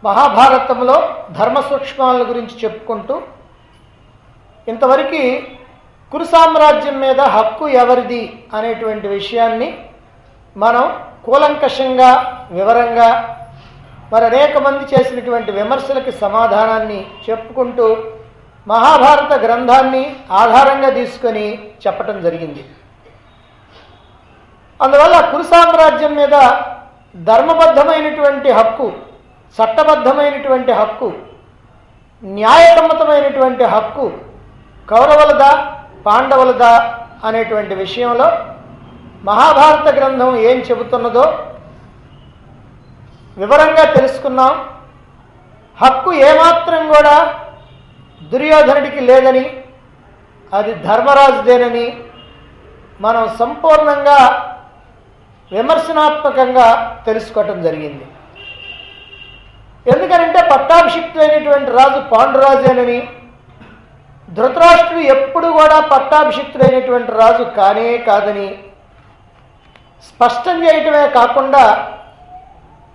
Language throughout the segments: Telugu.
మహాభారతంలో ధర్మ సూక్ష్మాల గురించి చెప్పుకుంటూ ఇంతవరకు కురు సామ్రాజ్యం మీద హక్కు ఎవరిది అనేటువంటి విషయాన్ని మనం కూలంకషంగా వివరంగా మరి అనేక మంది చేసినటువంటి విమర్శలకి సమాధానాన్ని చెప్పుకుంటూ మహాభారత గ్రంథాన్ని ఆధారంగా తీసుకొని చెప్పటం జరిగింది. అందువల్ల కురు సామ్రాజ్యం మీద ధర్మబద్ధమైనటువంటి హక్కు, చట్టబద్ధమైనటువంటి హక్కు, న్యాయసమ్మతమైనటువంటి హక్కు కౌరవులదా పాండవులదా అనేటువంటి విషయంలో మహాభారత గ్రంథం ఏం చెబుతున్నదో వివరంగా తెలుసుకున్నాం. హక్కు ఏమాత్రం కూడా దుర్యోధనుడికి లేదని, అది ధర్మరాజుదేనని మనం సంపూర్ణంగా విమర్శనాత్మకంగా తెలుసుకోవటం జరిగింది. ఎందుకనంటే పట్టాభిషిక్తుడైనటువంటి రాజు పాండురాజేనని, ధృతరాష్ట్రుడు ఎప్పుడు కూడా పట్టాభిషిక్తుడైనటువంటి రాజు కానే కాదని స్పష్టం చేయటమే కాకుండా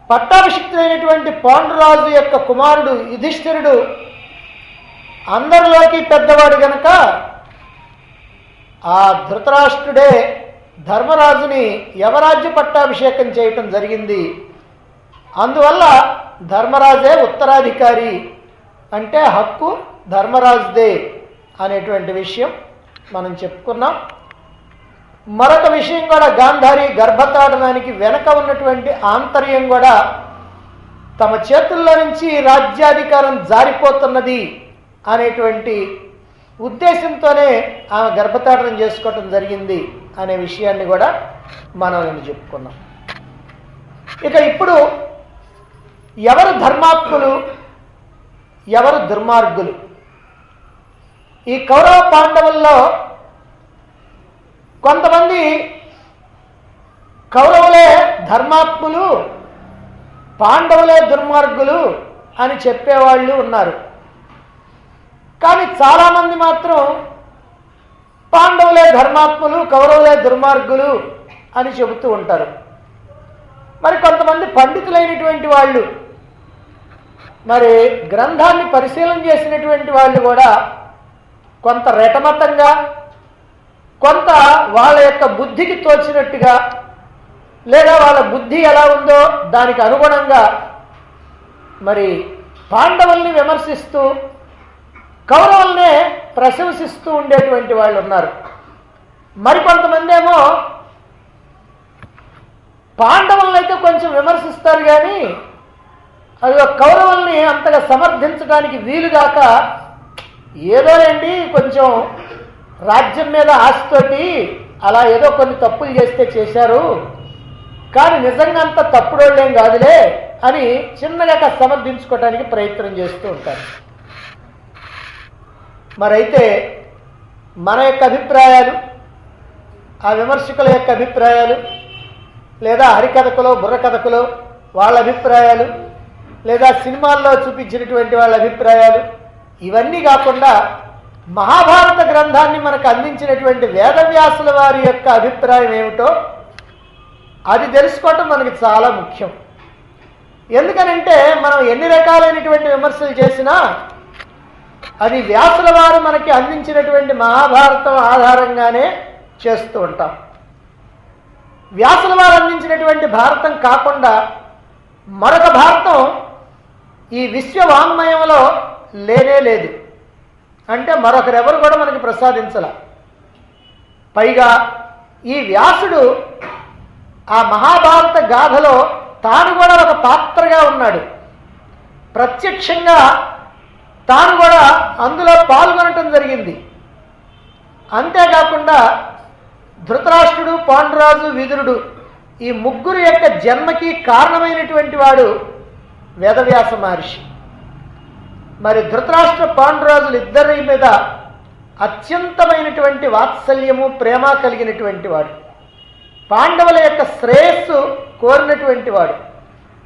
పట్టాభిషిక్తుడైనటువంటి పాండురాజు యొక్క కుమారుడు యుధిష్ఠిరుడు అందరిలోకి పెద్దవాడు గనక ఆ ధృతరాష్ట్రుడే ధర్మరాజుని యవరాజ్య పట్టాభిషేకం చేయటం జరిగింది. అందువల్ల ధర్మరాజే ఉత్తరాధికారి, అంటే హక్కు ధర్మరాజుదే అనేటువంటి విషయం మనం చెప్పుకున్నాం. మరొక విషయం కూడా, గాంధారి గర్భతాడనానికి వెనక ఉన్నటువంటి ఆంతర్యం కూడా తమ చేతుల్లో నుంచి రాజ్యాధికారం జారిపోతున్నది అనేటువంటి ఉద్దేశంతోనే ఆమె గర్భతాడనం చేసుకోవటం జరిగింది అనే విషయాన్ని కూడా మనం చెప్పుకున్నాం. ఇక ఇప్పుడు ఎవరు ధర్మాత్ములు, ఎవరు దుర్మార్గులు? ఈ కౌరవ పాండవుల్లో కొంతమంది కౌరవులే ధర్మాత్ములు, పాండవులే దుర్మార్గులు అని చెప్పేవాళ్ళు ఉన్నారు. కానీ చాలామంది మాత్రం పాండవులే ధర్మాత్ములు, కౌరవులే దుర్మార్గులు అని చెబుతూ ఉంటారు. మరి కొంతమంది పండితులైనటువంటి వాళ్ళు, మరి గ్రంథాన్ని పరిశీలన చేసినటువంటి వాళ్ళు కూడా కొంత రెటమతంగా, కొంత వాళ్ళ యొక్క బుద్ధికి తోచినట్టుగా, లేదా వాళ్ళ బుద్ధి ఎలా ఉందో దానికి అనుగుణంగా మరి పాండవుల్ని విమర్శిస్తూ కౌరవుల్నే ప్రశంసిస్తూ ఉండేటువంటి వాళ్ళు ఉన్నారు. మరికొంతమంది ఏమో పాండవులను అయితే కొంచెం విమర్శిస్తారు కానీ అది కౌరవుల్ని అంతగా సమర్థించడానికి వీలుగాక, ఏదోనండి కొంచెం రాజ్యం మీద ఆశతోటి అలా ఏదో కొన్ని తప్పులు చేస్తే చేశారు, కానీ నిజంగా అంత తప్పుడోళ్ళేం కాదులే అని చిన్నగా సమర్థించుకోవడానికి ప్రయత్నం చేస్తూ ఉంటారు. మరైతే మన యొక్క అభిప్రాయాలు, ఆ విమర్శకుల యొక్క అభిప్రాయాలు, లేదా హరికథకులో బుర్రకథకులో వాళ్ళ అభిప్రాయాలు, లేదా సినిమాల్లో చూపించినటువంటి వాళ్ళ అభిప్రాయాలు, ఇవన్నీ కాకుండా మహాభారత గ్రంథాన్ని మనకు అందించినటువంటి వేదవ్యాసుల వారి యొక్క అభిప్రాయం ఏమిటో అది తెలుసుకోవటం మనకి చాలా ముఖ్యం. ఎందుకనంటే మనం ఎన్ని రకాలైనటువంటి విమర్శలు చేసినా అది వ్యాసుల వారు మనకి అందించినటువంటి మహాభారతం ఆధారంగానే చేస్తూ ఉంటాం. వ్యాసుల వారు అందించినటువంటి భారతం కాకుండా మరొక భారతం ఈ విశ్వవాంగ్మయంలో లేనే లేదు, అంటే మరొకరెవరు కూడా మనకి ప్రసాదించాల. పైగా ఈ వ్యాసుడు ఆ మహాభారత గాథలో తాను కూడా ఒక పాత్రగా ఉన్నాడు. ప్రత్యక్షంగా తాను కూడా అందులో పాల్గొనటం జరిగింది. అంతేకాకుండా ధృతరాష్ట్రుడు, పాండురాజు, విదురుడు ఈ ముగ్గురు యొక్క జన్మకి కారణమైనటువంటి వాడు వేదవ్యాస మహర్షి. మరి ధృతరాష్ట్ర పాండురాజులు ఇద్దరి మీద అత్యంతమైనటువంటి వాత్సల్యము, ప్రేమ కలిగినటువంటి వాడు, పాండవుల యొక్క శ్రేయస్సు కోరినటువంటి వాడు,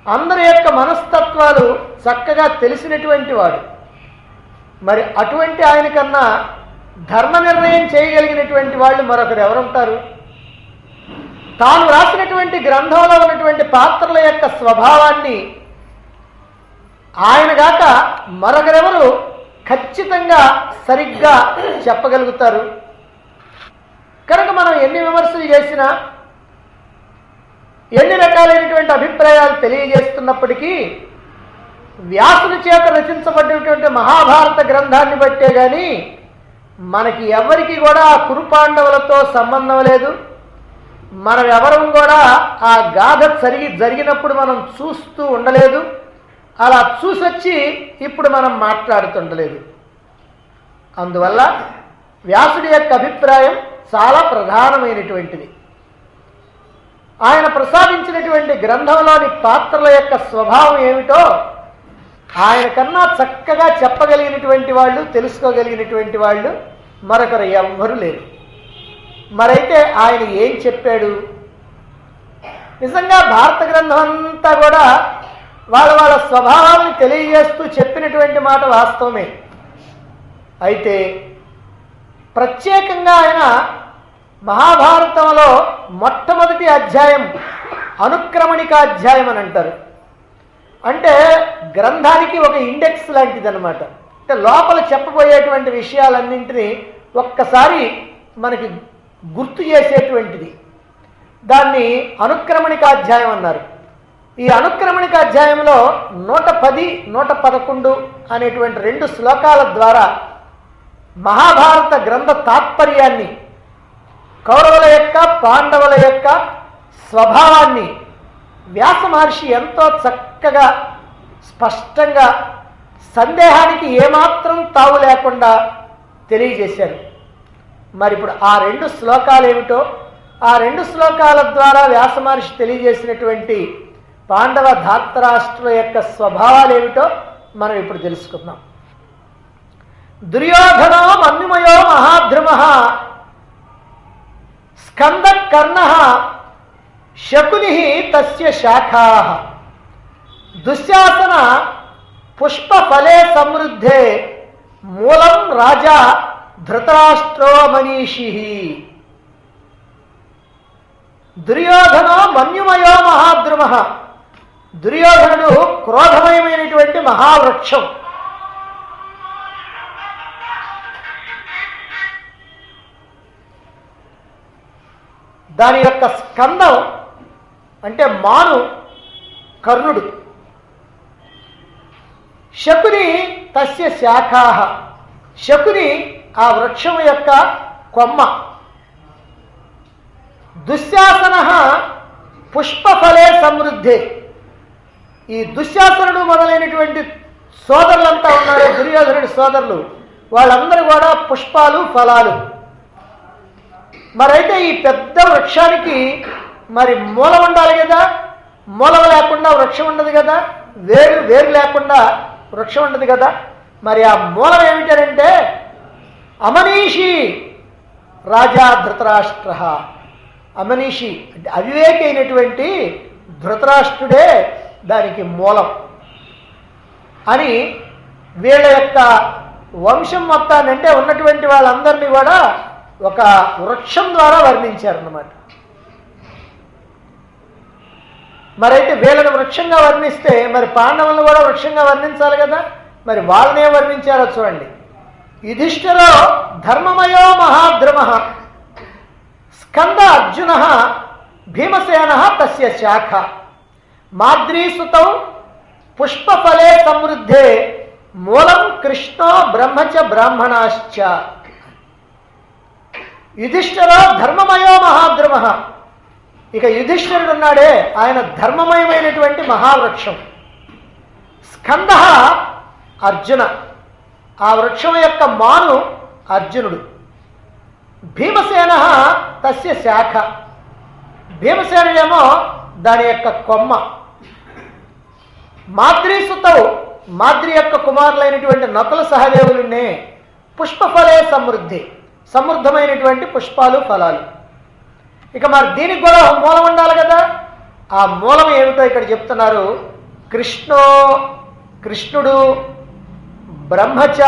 అందరి యొక్క మనస్తత్వాలు చక్కగా తెలిసినటువంటి వాడు. మరి అటువంటి ఆయన కన్నా ధర్మ నిర్ణయం చేయగలిగినటువంటి వాళ్ళు మరొకరు ఎవరుంటారు? తాను రాసినటువంటి గ్రంథంలో ఉన్నటువంటి పాత్రల యొక్క స్వభావాన్ని ఆయన గాక మరొకరెవరు ఖచ్చితంగా సరిగ్గా చెప్పగలుగుతారు. కనుక మనం ఎన్ని విమర్శలు చేసినా, ఎన్ని రకాలైనటువంటి అభిప్రాయాలు తెలియజేస్తున్నప్పటికీ వ్యాసుని చేత రచించబడినటువంటి మహాభారత గ్రంథాన్ని బట్టే కానీ మనకి ఎవరికి కూడా ఆ కురుపాండవులతో సంబంధం లేదు. మనం ఎవరం కూడా ఆ గాథ జరిగినప్పుడు మనం చూస్తూ ఉండలేదు. అలా చూసొచ్చి ఇప్పుడు మనం మాట్లాడుతుండలేదు. అందువల్ల వ్యాసుడి యొక్క అభిప్రాయం చాలా ప్రధానమైనటువంటిది. ఆయన ప్రసాదించినటువంటి గ్రంథంలోని పాత్రల యొక్క స్వభావం ఏమిటో ఆయన కన్నా చక్కగా చెప్పగలిగినటువంటి వాళ్ళు, తెలుసుకోగలిగినటువంటి వాళ్ళు మరొకరు ఎవ్వరూ లేరు. మరైతే ఆయన ఏం చెప్పాడు? నిజంగా భారత గ్రంథం అంతా కూడా వాళ్ళ వాళ్ళ స్వభావాన్ని తెలియజేస్తూ చెప్పినటువంటి మాట వాస్తవమే. అయితే ప్రత్యేకంగా ఆయన మహాభారతంలో మొట్టమొదటి అధ్యాయం అనుక్రమణిక అధ్యాయం అని అంటారు. అంటే గ్రంథానికి ఒక ఇండెక్స్ లాంటిది అనమాట. అంటే లోపల చెప్పబోయేటువంటి విషయాలన్నింటినీ ఒక్కసారి మనకి గుర్తు చేసేటువంటిది. దాన్ని అనుక్రమణిక అధ్యాయం అన్నారు. ఈ అనుక్రమణిక అధ్యాయంలో 110, 111 అనేటువంటి 2 శ్లోకాల ద్వారా మహాభారత గ్రంథ తాత్పర్యాన్ని, కౌరవుల యొక్క పాండవుల యొక్క స్వభావాన్ని వ్యాస మహర్షి ఎంతో చక్కగా స్పష్టంగా సందేహానికి ఏమాత్రం తావు లేకుండా తెలియజేశారు. మరి ఇప్పుడు ఆ 2 శ్లోకాలు ఏమిటో, ఆ 2 శ్లోకాల ద్వారా వ్యాస మహర్షి తెలియజేసినటువంటి పాండవ ధార్తరాష్ట్రుల యొక్క స్వభావాలు ఏమిటో మనం ఇప్పుడు తెలుసుకుందాం. దుర్యోధనో మన్యుమయో మహాద్రుమ స్కంద కర్ణ శకుని తస్య శాఖా దుశ్శాసన పుష్పఫలే సమృద్ధే మూలం రాజా ధృతరాష్ట్రో మనీషి. దుర్యోధనో మన్యుమయో మహాద్రుమ. దుర్యోధనుడు క్రోధమయమైనటువంటి మహావృక్షం. దాని యొక్క స్కందం అంటే మాను కర్ణుడు. శకుని తస్య శాఖా. శకుని ఆ వృక్షం యొక్క కొమ్మ. దుశ్శాసన పుష్పఫలే సమృద్ధి. ఈ దుశ్శాసనుడు మొదలైనటువంటి సోదరులంతా ఉన్నారు, దుర్యోధనుడి సోదరులు, వాళ్ళందరూ కూడా పుష్పాలు, ఫలాలు. మరైతే ఈ పెద్ద వృక్షానికి మరి మూలం ఉండాలి కదా. మూలం లేకుండా వృక్షం ఉండదు కదా. వేరు లేకుండా వృక్షం ఉండదు కదా. మరి ఆ మూలం ఏమిటంటే అమనీషి రాజా ధృతరాష్ట్ర. అమనీషి అంటే అవివేకి అయినటువంటి ధృతరాష్ట్రుడే దానికి మూలం అని వీళ్ళ యొక్క వంశం మొత్తాన్ని, అంటే ఉన్నటువంటి వాళ్ళందరినీ కూడా ఒక వృక్షం ద్వారా వర్ణించారన్నమాట. మరైతే వీళ్ళని వృక్షంగా వర్ణిస్తే మరి పాండవులను కూడా వృక్షంగా వర్ణించాలి కదా. మరి వాళ్ళనే వర్ణించారో చూడండి. యుధిష్ఠిరో ధర్మమయో మహాద్రుమ స్కంద అర్జున భీమసేన తస్య శాఖ మాద్రీసుతౌ పుష్పఫలే సమృద్ధే మూలం కృష్ణో బ్రహ్మచ బ్రాహ్మణాశ్చ. యుధిష్ఠిరో ధర్మమయో మహాద్రుమ. ఇక యుధిష్ఠిరుడు ఉన్నాడే, ఆయన ధర్మమయమైనటువంటి మహావృక్షం. స్కంద అర్జున, ఆ వృక్షం యొక్క మాను అర్జునుడు. భీమసేన తస్య శాఖ, భీమసేనుడేమో దాని యొక్క కొమ్మ. మాద్రీసుతౌ, మాద్రి యొక్క కుమారులైనటువంటి నకుల సహదేవులున్నే పుష్పఫలే సమృద్ధి, సమృద్ధమైనటువంటి పుష్పాలు, ఫలాలు. ఇక మరి దీనికి కూడా మూలం ఉండాలి కదా. ఆ మూలం ఏమిటో ఇక్కడ చెప్తున్నారు. కృష్ణుడు, బ్రహ్మచ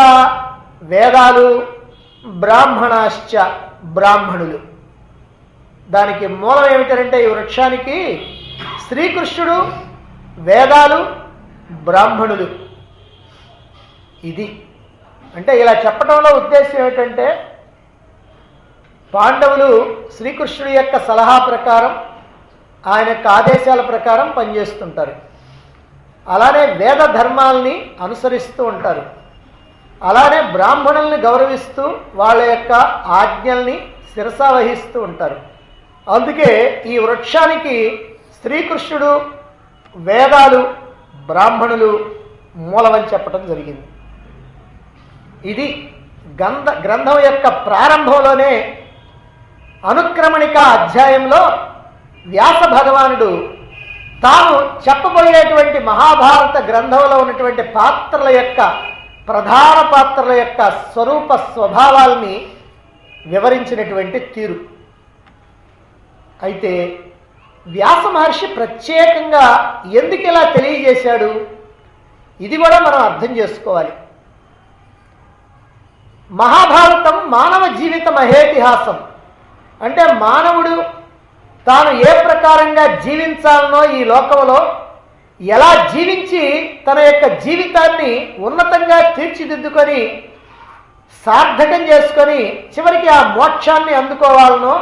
వేదాలు, బ్రాహ్మణాశ్చ బ్రాహ్మణులు. దానికి మూలం ఏమిటంటే ఈ వృక్షానికి శ్రీకృష్ణుడు, వేదాలు, బ్రాహ్మణులు ఇది అంటే ఇలా చెప్పడంలో ఉద్దేశం ఏమిటంటే పాండవులు శ్రీకృష్ణుడి యొక్క సలహా ప్రకారం ఆయన యొక్క ఆదేశాల ప్రకారం పనిచేస్తుంటారు. అలానే వేద ధర్మాల్ని అనుసరిస్తూ ఉంటారు. అలానే బ్రాహ్మణుల్ని గౌరవిస్తూ వాళ్ళ యొక్క ఆజ్ఞల్ని శిరసావహిస్తూ ఉంటారు. అందుకే ఈ వృక్షానికి శ్రీకృష్ణుడు, వేదాలు, బ్రాహ్మణులు మూలమని చెప్పడం జరిగింది. ఇది గ్రంథం యొక్క ప్రారంభంలోనే అనుక్రమణిక అధ్యాయంలో వ్యాస భగవానుడు తాను చెప్పబోయేటువంటి మహాభారత గ్రంథంలో ఉన్నటువంటి పాత్రల యొక్క ప్రధాన పాత్రల యొక్క స్వరూప స్వభావాల్ని వివరించినటువంటి తీరు. అయితే వ్యాస మహర్షి ప్రత్యేకంగా ఎందుకు ఇలా తెలియజేశాడు, ఇది కూడా మనం అర్థం చేసుకోవాలి. మహాభారతం మానవ జీవిత మహేతిహాసం. అంటే మానవుడు తాను ఏ ప్రకారంగా జీవించాలనో, ఈ లోకంలో ఎలా జీవించి తన యొక్క జీవితాన్ని ఉన్నతంగా తీర్చిదిద్దుకొని సార్థకం చేసుకొని చివరికి ఆ మోక్షాన్ని అందుకోవాలనో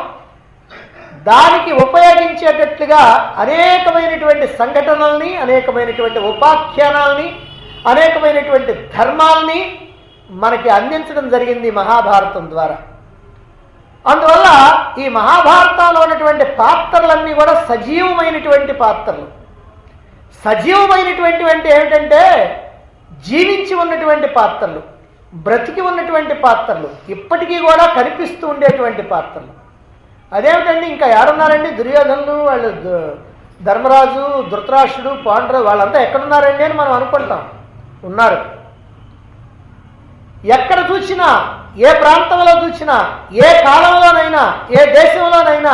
దానికి ఉపయోగించేటట్లుగా అనేకమైనటువంటి సంఘటనల్ని, అనేకమైనటువంటి ఉపాఖ్యానాల్ని, అనేకమైనటువంటి ధర్మాల్ని మనకి అందించడం జరిగింది మహాభారతం ద్వారా. అందువల్ల ఈ మహాభారతంలో ఉన్నటువంటి పాత్రలన్నీ కూడా సజీవమైనటువంటి పాత్రలు. సజీవమైనటువంటి ఏమిటంటే జీవించి ఉన్నటువంటి పాత్రలు, బ్రతికి ఉన్నటువంటి పాత్రలు, ఇప్పటికీ కూడా కనిపిస్తూ ఉండేటువంటి పాత్రలు. అదేమిటండి ఇంకా ఎవరున్నారండి? దుర్యోధనులు, వాళ్ళు ధర్మరాజు, ధృతరాష్ట్రుడు, పాండవులు వాళ్ళంతా ఎక్కడున్నారండి అని మనం అనుకుంటాం. ఉన్నారు. ఎక్కడ చూసినా, ఏ ప్రాంతంలో చూసినా, ఏ కాలంలోనైనా, ఏ దేశంలోనైనా,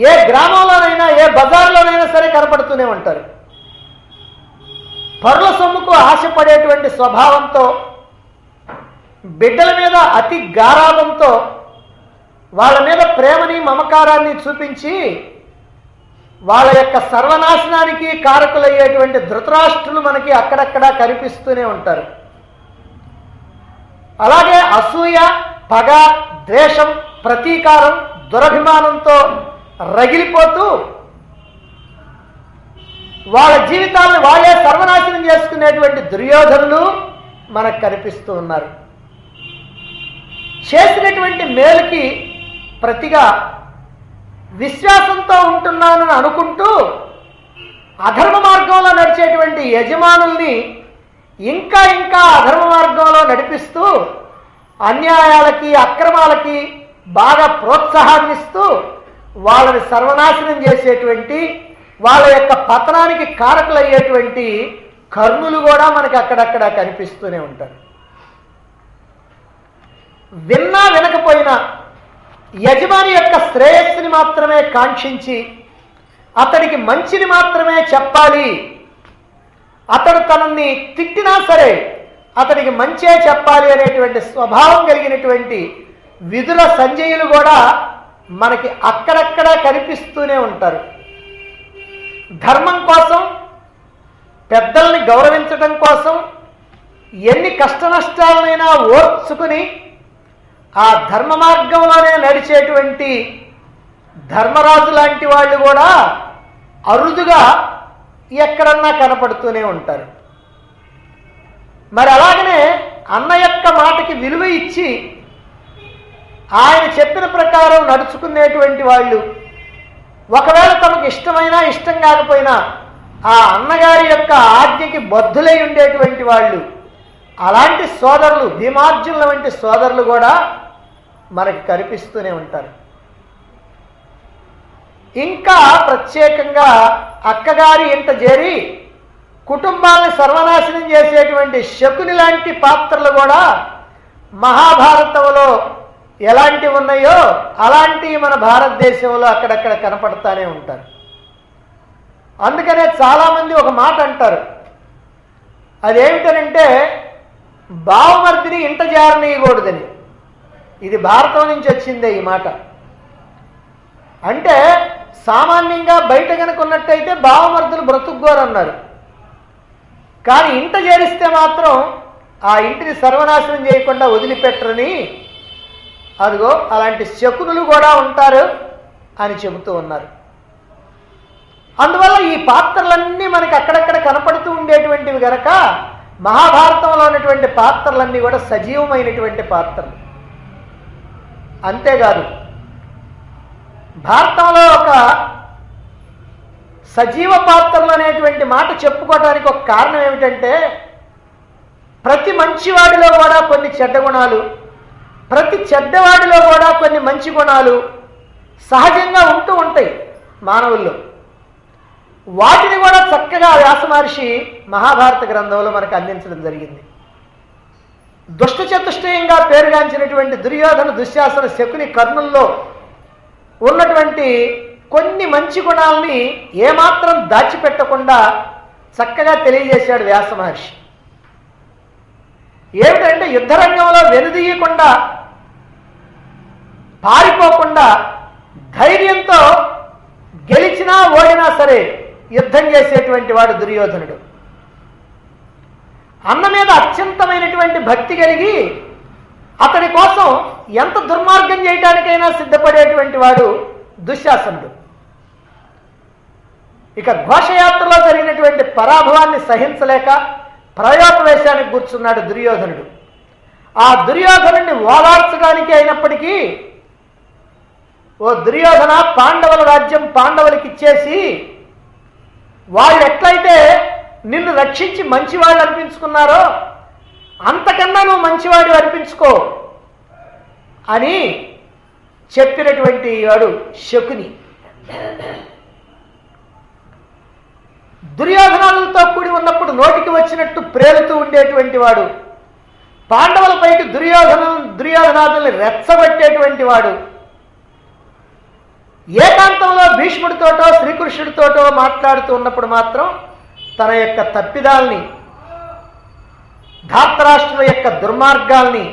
ఏ గ్రామంలోనైనా, ఏ బజార్లోనైనా సరే కనపడుతూనే ఉంటారు. పరుల సొమ్ముకు ఆశపడేటువంటి స్వభావంతో, బిడ్డల మీద అతి గారాబంతో, వాళ్ళ మీద ప్రేమని మమకారాన్ని చూపించి వాళ్ళ యొక్క సర్వనాశనానికి కారకులయ్యేటువంటి ధృతరాష్ట్రులు మనకి అక్కడక్కడ కనిపిస్తూనే ఉంటారు. అలాగే అసూయ, పగ, ద్వేషం, ప్రతీకారం, దురభిమానంతో రగిలిపోతూ వాళ్ళ జీవితాలను వాళ్ళే సర్వనాశనం చేసుకునేటువంటి దుర్యోధనులు మనకు కనిపిస్తూ ఉన్నారు. చేసినటువంటి మేలుకి ప్రతిగా విశ్వాసంతో ఉంటున్నానని అనుకుంటూ అధర్మ మార్గంలో నడిచేటువంటి యజమానుల్ని ఇంకా ఇంకా అధర్మ మార్గంలో నడిపిస్తూ అన్యాయాలకి, అక్రమాలకి బాగా ప్రోత్సాహాన్నిస్తూ వాళ్ళని సర్వనాశనం చేసేటువంటి, వాళ్ళ యొక్క పతనానికి కారకులయ్యేటువంటి కర్ణులు కూడా మనకి అక్కడక్కడ కనిపిస్తూనే ఉంటారు. విన్నా వినకపోయినా యజమాని యొక్క శ్రేయస్సుని మాత్రమే కాంక్షించి అతడికి మంచిని మాత్రమే చెప్పాలి, అతడు తనని తిట్టినా సరే అతడికి మంచే చెప్పాలి అనేటువంటి స్వభావం కలిగినటువంటి విదుర సంజయులు కూడా మనకి అక్కడక్కడ కనిపిస్తూనే ఉంటారు. ధర్మం కోసం, పెద్దల్ని గౌరవించడం కోసం ఎన్ని కష్ట నష్టాలనైనా ఓర్చుకుని ఆ ధర్మ మార్గంలోనే నడిచేటువంటి ధర్మరాజు లాంటి వాళ్ళు కూడా అరుదుగా ఎక్కడన్నా కనపడుతూనే ఉంటారు. మరి అలాగనే అన్న యొక్క మాటకి విలువ ఇచ్చి ఆయన చెప్పిన ప్రకారం నడుచుకునేటువంటి వాళ్ళు, ఒకవేళ తమకు ఇష్టమైనా ఇష్టం కాకపోయినా ఆ అన్నగారి యొక్క ఆజ్ఞకి బద్ధులై ఉండేటువంటి వాళ్ళు, అలాంటి సోదరులు, భీమార్జునుల వంటి సోదరులు కూడా మనకి కనిపిస్తూనే ఉంటారు. ఇంకా ప్రత్యేకంగా అక్కగారి ఇంట చేరి కుటుంబాన్ని సర్వనాశనం చేసేటువంటి శకుని లాంటి పాత్రలు కూడా మహాభారతంలో ఎలాంటివి ఉన్నాయో అలాంటివి మన భారతదేశంలో అక్కడక్కడ కనపడతానే ఉంటారు. అందుకనే చాలామంది ఒక మాట అంటారు, అదేమిటనంటే బావమర్దిని ఇంట జారనీయకూడదని. ఇది భారతం నుంచి వచ్చిందే ఈ మాట. అంటే సామాన్యంగా బయట కనుక ఉన్నట్టయితే బావమర్దులు బ్రతుక్కోరన్నారు, కానీ ఇంట చేరిస్తే మాత్రం ఆ ఇంటిని సర్వనాశనం చేయకుండా వదిలిపెట్టరని, అదిగో అలాంటి శకునులు కూడా ఉంటారు అని చెబుతూ ఉన్నారు. అందువల్ల ఈ పాత్రలన్నీ మనకి అక్కడక్కడ కనపడుతూ ఉండేటువంటివి గనక మహాభారతంలో ఉన్నటువంటి పాత్రలన్నీ కూడా సజీవమైనటువంటి పాత్రలు. అంతేకాదు, భారతంలో ఒక సజీవ పాత్రలు అనేటువంటి మాట చెప్పుకోవడానికి ఒక కారణం ఏమిటంటే, ప్రతి మంచివాడిలో కూడా కొన్ని చెడ్డ గుణాలు, ప్రతి చెడ్డవాడిలో కూడా కొన్ని మంచి గుణాలు సహజంగా ఉంటూ ఉంటాయి మానవుల్లో. వాటిని కూడా చక్కగా వ్యాస మహర్షి మహాభారత గ్రంథంలో మనకు అందించడం జరిగింది. దుష్ట చతుష్టయంగా పేరుగాంచినటువంటి దుర్యోధన, దుశ్శాసన, శకుని, కర్ణుల్లో ఉన్నటువంటి కొన్ని మంచి గుణాలని ఏమాత్రం దాచిపెట్టకుండా చక్కగా తెలియజేశాడు వ్యాస మహర్షి. ఏమిటంటే, యుద్ధరంగంలో వెనుదీయకుండా, పారిపోకుండా, ధైర్యంతో గెలిచినా ఓడినా సరే యుద్ధం చేసేటువంటి వాడు దుర్యోధనుడు. అన్న మీద అత్యంతమైనటువంటి భక్తి కలిగి అతడి కోసం ఎంత దుర్మార్గం చేయడానికైనా సిద్ధపడేటువంటి వాడు దుశ్శాసనుడు. ఇక ఘోషయాత్రలో జరిగినటువంటి పరాభవాన్ని సహించలేక ప్రయోపవేశానికి కూర్చున్నాడు దుర్యోధనుడు. ఆ దుర్యోధనుడిని ఓదార్చడానికి అయినప్పటికీ, ఓ దుర్యోధన, పాండవుల రాజ్యం పాండవులకి ఇచ్చేసి వాళ్ళు ఎట్లయితే నిన్ను రక్షించి మంచివాళ్ళు అనిపించుకున్నారో అంతకన్నా నువ్వు మంచివాడు అనిపించుకో అని చెప్పినటువంటి వాడు శకుని. దుర్యోధనాలతో కూడి ఉన్నప్పుడు నోటికి వచ్చినట్టు ప్రేలుతూ ఉండేటువంటి వాడు, పాండవులపైకి దుర్యోధనాదుల్ని రెచ్చగొట్టేటువంటి వాడు, ఏకాంతంలో భీష్ముడితోటో శ్రీకృష్ణుడితోటో మాట్లాడుతూ ఉన్నప్పుడు మాత్రం తన యొక్క తప్పిదాల్ని, ధార్తరాష్ట్రుల యొక్క దుర్మార్గాల్ని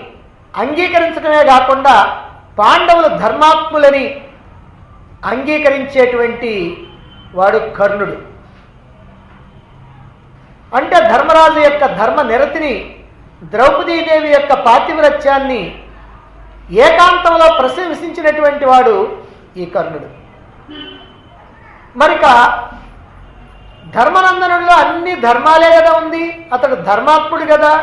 అంగీకరించడమే కాకుండా పాండవులు ధర్మాత్ములని అంగీకరించేటువంటి వాడు కర్ణుడు. అంటే ధర్మరాజు యొక్క ధర్మ నిరతిని, ద్రౌపదీదేవి యొక్క పాతివ్రత్యాన్ని ఏకాంతంలో ప్రశంసించినటువంటి వాడు ఈ కర్ణుడు. మరిక ధర్మనందనుల్లో అన్ని ధర్మాలే కదా ఉంది, అతడు ధర్మాత్ముడు కదా.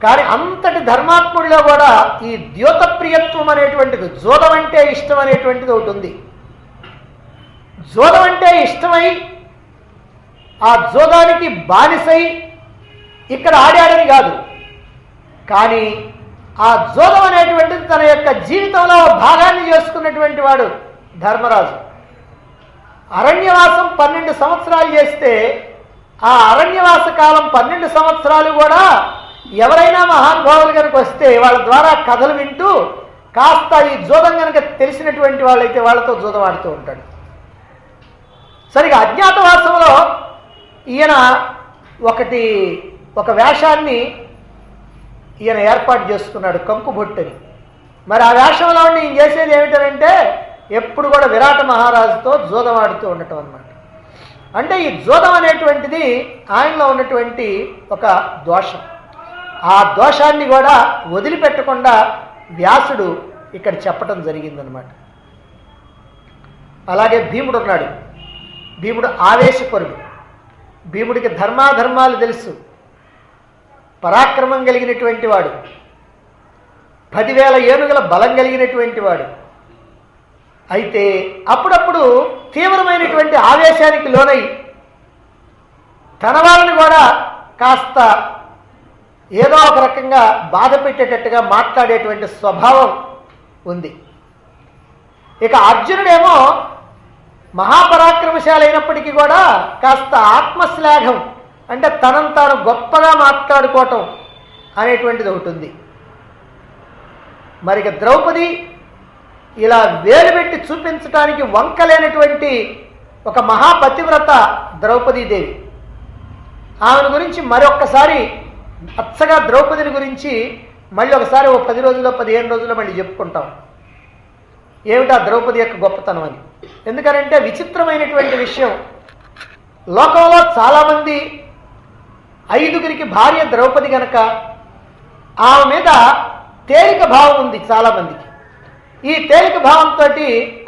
కానీ అంతటి ధర్మాత్ముడిలో కూడా ఈ ద్యోతప్రియత్వం అనేటువంటిది, జోదం అంటే ఇష్టం అనేటువంటిది ఒకటి ఉంది. జోదం అంటే ఇష్టమై ఆ జోదానికి బానిసై ఇక్కడ ఆడాడని కాదు, కానీ ఆ జోదం అనేటువంటిది తన యొక్క జీవితంలో భాగాన్ని చేసుకున్నటువంటి వాడు ధర్మరాజు. అరణ్యవాసం 12 సంవత్సరాలు చేస్తే ఆ అరణ్యవాస కాలం 12 సంవత్సరాలు కూడా ఎవరైనా మహానుభావులు కనుక వస్తే వాళ్ళ ద్వారా కథలు వింటూ కాస్త ఈ జోదం కనుక తెలిసినటువంటి వాళ్ళైతే వాళ్ళతో జోదం ఆడుతూ ఉంటాడు. సరిగా అజ్ఞాతవాసంలో ఈయన ఒక వేషాన్ని ఈయన ఏర్పాటు చేసుకున్నాడు, కంకుబొట్టని. మరి ఆ వేషంలో ఈయన చేసేది ఏమిటంటే ఎప్పుడు కూడా విరాట మహారాజుతో జోదం ఆడుతూ ఉండటం అన్నమాట. అంటే ఈ జోదం అనేటువంటిది ఆయనలో ఉన్నటువంటి ఒక దోషం. ఆ దోషాన్ని కూడా వదిలిపెట్టకుండా వ్యాసుడు ఇక్కడ చెప్పటం జరిగిందనమాట. అలాగే భీముడు ఉన్నాడు. భీముడు ఆవేశపరుడు. భీముడికి ధర్మాధర్మాలు తెలుసు, పరాక్రమం కలిగినటువంటి వాడు, 10,000 ఏనుగుల బలం కలిగినటువంటి వాడు. అయితే అప్పుడప్పుడు తీవ్రమైనటువంటి ఆవేశానికి లోనై తన వాళ్ళని కూడా కాస్త ఏదో ఒక రకంగా బాధ పెట్టేటట్టుగా మాట్లాడేటువంటి స్వభావం ఉంది. ఇక అర్జునుడేమో మహాపరాక్రమశాలి అయినప్పటికీ కూడా కాస్త ఆత్మశ్లాఘం, అంటే తనను తాను గొప్పగా మాట్లాడుకోవటం అనేటువంటిది ఒకటి ఉంది. మరి ఇక ద్రౌపది ఇలా వేలు పెట్టి చూపించడానికి వంకలేనటువంటి ఒక మహాపతివ్రత ద్రౌపదీదేవి. ఆమెను గురించి మరొక్కసారి అచ్చగా ద్రౌపదిని గురించి మళ్ళీ ఒకసారి 10 రోజుల్లో 15 రోజుల్లో మళ్ళీ చెప్పుకుంటాం ఏమిటా ద్రౌపది యొక్క గొప్పతనం అని. ఎందుకనంటే విచిత్రమైనటువంటి విషయం, లోకంలో చాలామంది 5గురికి భార్య ద్రౌపది గనక ఆమె మీద తేలిక భావం ఉంది చాలామందికి. ఈ తేలిక భావంతో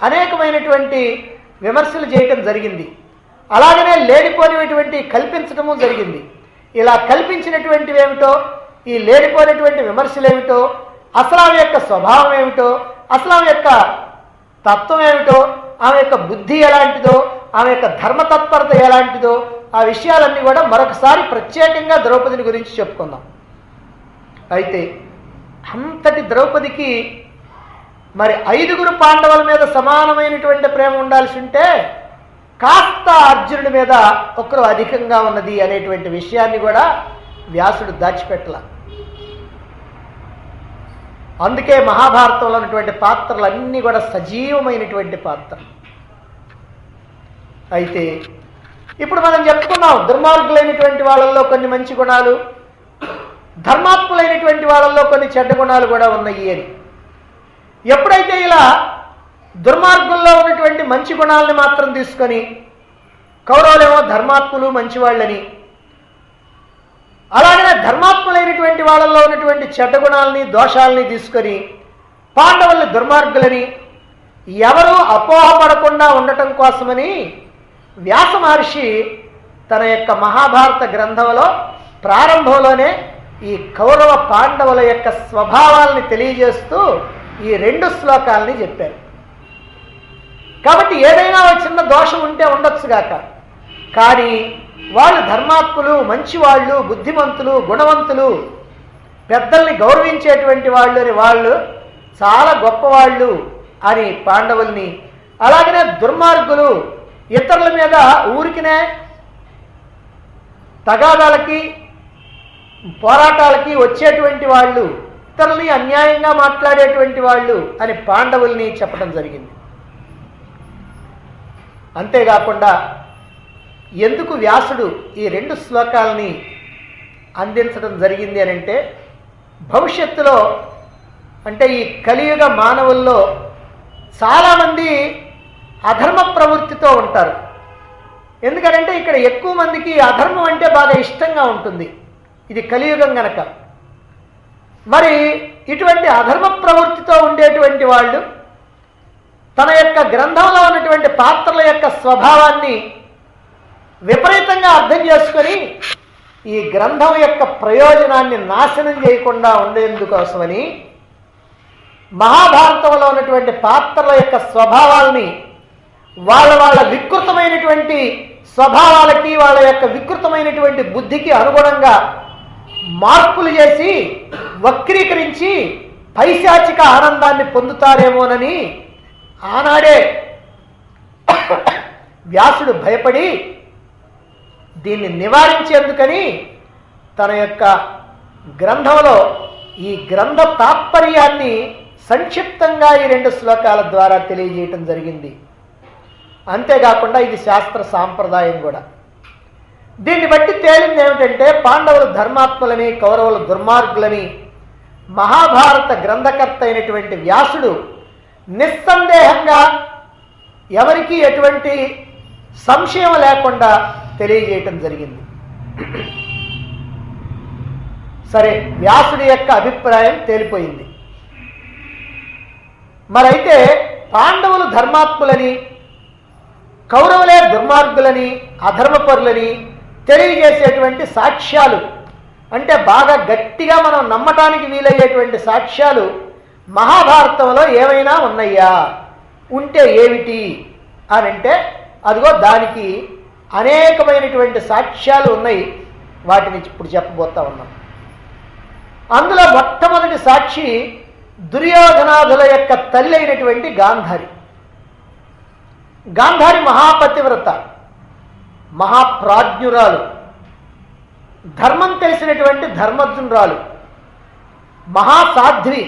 అనేకమైనటువంటి విమర్శలు చేయటం జరిగింది. అలాగనే లేనిపోయినటువంటి కల్పించటము జరిగింది. ఇలా కల్పించినటువంటివి ఏమిటో, ఈ లేనిపోయినటువంటి విమర్శలు ఏమిటో, అసలు ఆమె యొక్క స్వభావం ఏమిటో, అసలు ఆమె యొక్క తత్వం ఏమిటో, ఆమె యొక్క బుద్ధి ఎలాంటిదో, ఆమె యొక్క ధర్మతత్పరత ఎలాంటిదో, ఆ విషయాలన్నీ కూడా మరొకసారి ప్రత్యేకంగా ద్రౌపదిని గురించి చెప్పుకుందాం. అయితే అంతటి ద్రౌపదికి మరి 5 పాండవుల మీద సమానమైనటువంటి ప్రేమ ఉండాల్సి ఉంటే కాస్త అర్జునుడి మీద ఒకరు అధికంగా ఉన్నది అనేటువంటి విషయాన్ని కూడా వ్యాసుడు దాచిపెట్టల. అందుకే మహాభారతంలో ఉన్నటువంటి పాత్రలన్నీ కూడా సజీవమైనటువంటి పాత్రలు. అయితే ఇప్పుడు మనం చెప్పుకున్నాం, దుర్మార్గులైనటువంటి వాళ్ళల్లో కొన్ని మంచి గుణాలు, ధర్మాత్ములైనటువంటి వాళ్ళల్లో కొన్ని చెడ్డ గుణాలు కూడా ఉన్నాయి అని. ఎప్పుడైతే ఇలా దుర్మార్గుల్లో ఉన్నటువంటి మంచి గుణాలని మాత్రం తీసుకొని కౌరవులేమో ధర్మాత్ములు మంచివాళ్ళని, అలాగనే ధర్మాత్ములైనటువంటి వాళ్ళల్లో ఉన్నటువంటి చెడ్డ గుణాలని దోషాలని తీసుకొని పాండవుల్ని దుర్మార్గులని ఎవరూ అపోహపడకుండా ఉండటం కోసమని వ్యాస మహర్షి తన యొక్క మహాభారత గ్రంథంలో ప్రారంభంలోనే ఈ కౌరవ పాండవుల యొక్క స్వభావాల్ని తెలియజేస్తూ ఈ 2 శ్లోకాలని చెప్పారు. కాబట్టి ఏదైనా ఒక చిన్న దోషం ఉంటే ఉండొచ్చుగాక, కానీ వాళ్ళు ధర్మాత్ములు, మంచివాళ్ళు, బుద్ధిమంతులు, గుణవంతులు, పెద్దల్ని గౌరవించేటువంటి వాళ్ళు అని, వాళ్ళు చాలా గొప్పవాళ్ళు అని పాండవుల్ని, అలాగనే దుర్మార్గులు, ఇతరుల మీద ఊరికినే తగాదాలకి పోరాటాలకి వచ్చేటువంటి వాళ్ళు, ఇతరుల్ని అన్యాయంగా మాట్లాడేటువంటి వాళ్ళు అని పాండవుల్ని చెప్పడం జరిగింది. అంతేకాకుండా ఎందుకు వ్యాసుడు ఈ 2 శ్లోకాలని అందించడం జరిగింది అని అంటే, భవిష్యత్తులో అంటే ఈ కలియుగ మానవుల్లో చాలామంది అధర్మ ప్రవృత్తితో ఉంటారు. ఎందుకంటే ఇక్కడ ఎక్కువ మందికి అధర్మం అంటే బాగా ఇష్టంగా ఉంటుంది, ఇది కలియుగం గనక. మరి ఇటువంటి అధర్మ ప్రవృత్తితో ఉండేటువంటి వాళ్ళు తన యొక్క గ్రంథంలో ఉన్నటువంటి పాత్రల యొక్క స్వభావాన్ని విపరీతంగా అర్థం చేసుకొని ఈ గ్రంథం యొక్క ప్రయోజనాన్ని నాశనం చేయకుండా ఉండేందుకోసమని మహాభారతంలో ఉన్నటువంటి పాత్రల యొక్క స్వభావాల్ని వాళ్ళ వికృతమైనటువంటి స్వభావాలకి, వాళ్ళ యొక్క వికృతమైనటువంటి బుద్ధికి అనుగుణంగా మార్పులు చేసి వక్రీకరించి పైశాచిక ఆనందాన్ని పొందుతారేమోనని ఆనాడే వ్యాసుడు భయపడి దీన్ని నివారించేందుకని తన యొక్క గ్రంథంలో ఈ గ్రంథ తాత్పర్యాన్ని సంక్షిప్తంగా ఈ 2 శ్లోకాల ద్వారా తెలియజేయటం జరిగింది. అంతేకాకుండా ఇది శాస్త్ర సాంప్రదాయం కూడా. దీన్ని బట్టి తేలింది ఏమిటంటే, పాండవులు ధర్మాత్ములని, కౌరవులు దుర్మార్గులని మహాభారత గ్రంథకర్త అయినటువంటి వ్యాసుడు నిస్సందేహంగా ఎవరికీ ఎటువంటి సంశయం లేకుండా తెలియజేయటం జరిగింది. సరే, వ్యాసుడి యొక్క అభిప్రాయం తేలిపోయింది. మరైతే పాండవులు ధర్మాత్ములని, కౌరవులే దుర్మార్గులని, అధర్మపరులని తెలియజేసేటువంటి సాక్ష్యాలు, అంటే బాగా గట్టిగా మనం నమ్మటానికి వీలయ్యేటువంటి సాక్ష్యాలు మహాభారతంలో ఏమైనా ఉన్నాయా, ఉంటే ఏమిటి అని అంటే, అదిగో దానికి అనేకమైనటువంటి సాక్ష్యాలు ఉన్నాయి. వాటిని ఇప్పుడు చెప్పబోతా ఉన్నాం. అందులో మొట్టమొదటి సాక్షి దుర్యోధనాదుల యొక్క తల్లి అయినటువంటి గాంధారి. గాంధారి మహాపతివ్రత, మహాప్రాజ్ఞురాలు, ధర్మం తెలిసినటువంటి ధర్మజ్ఞురాలు, మహాసాధ్వి,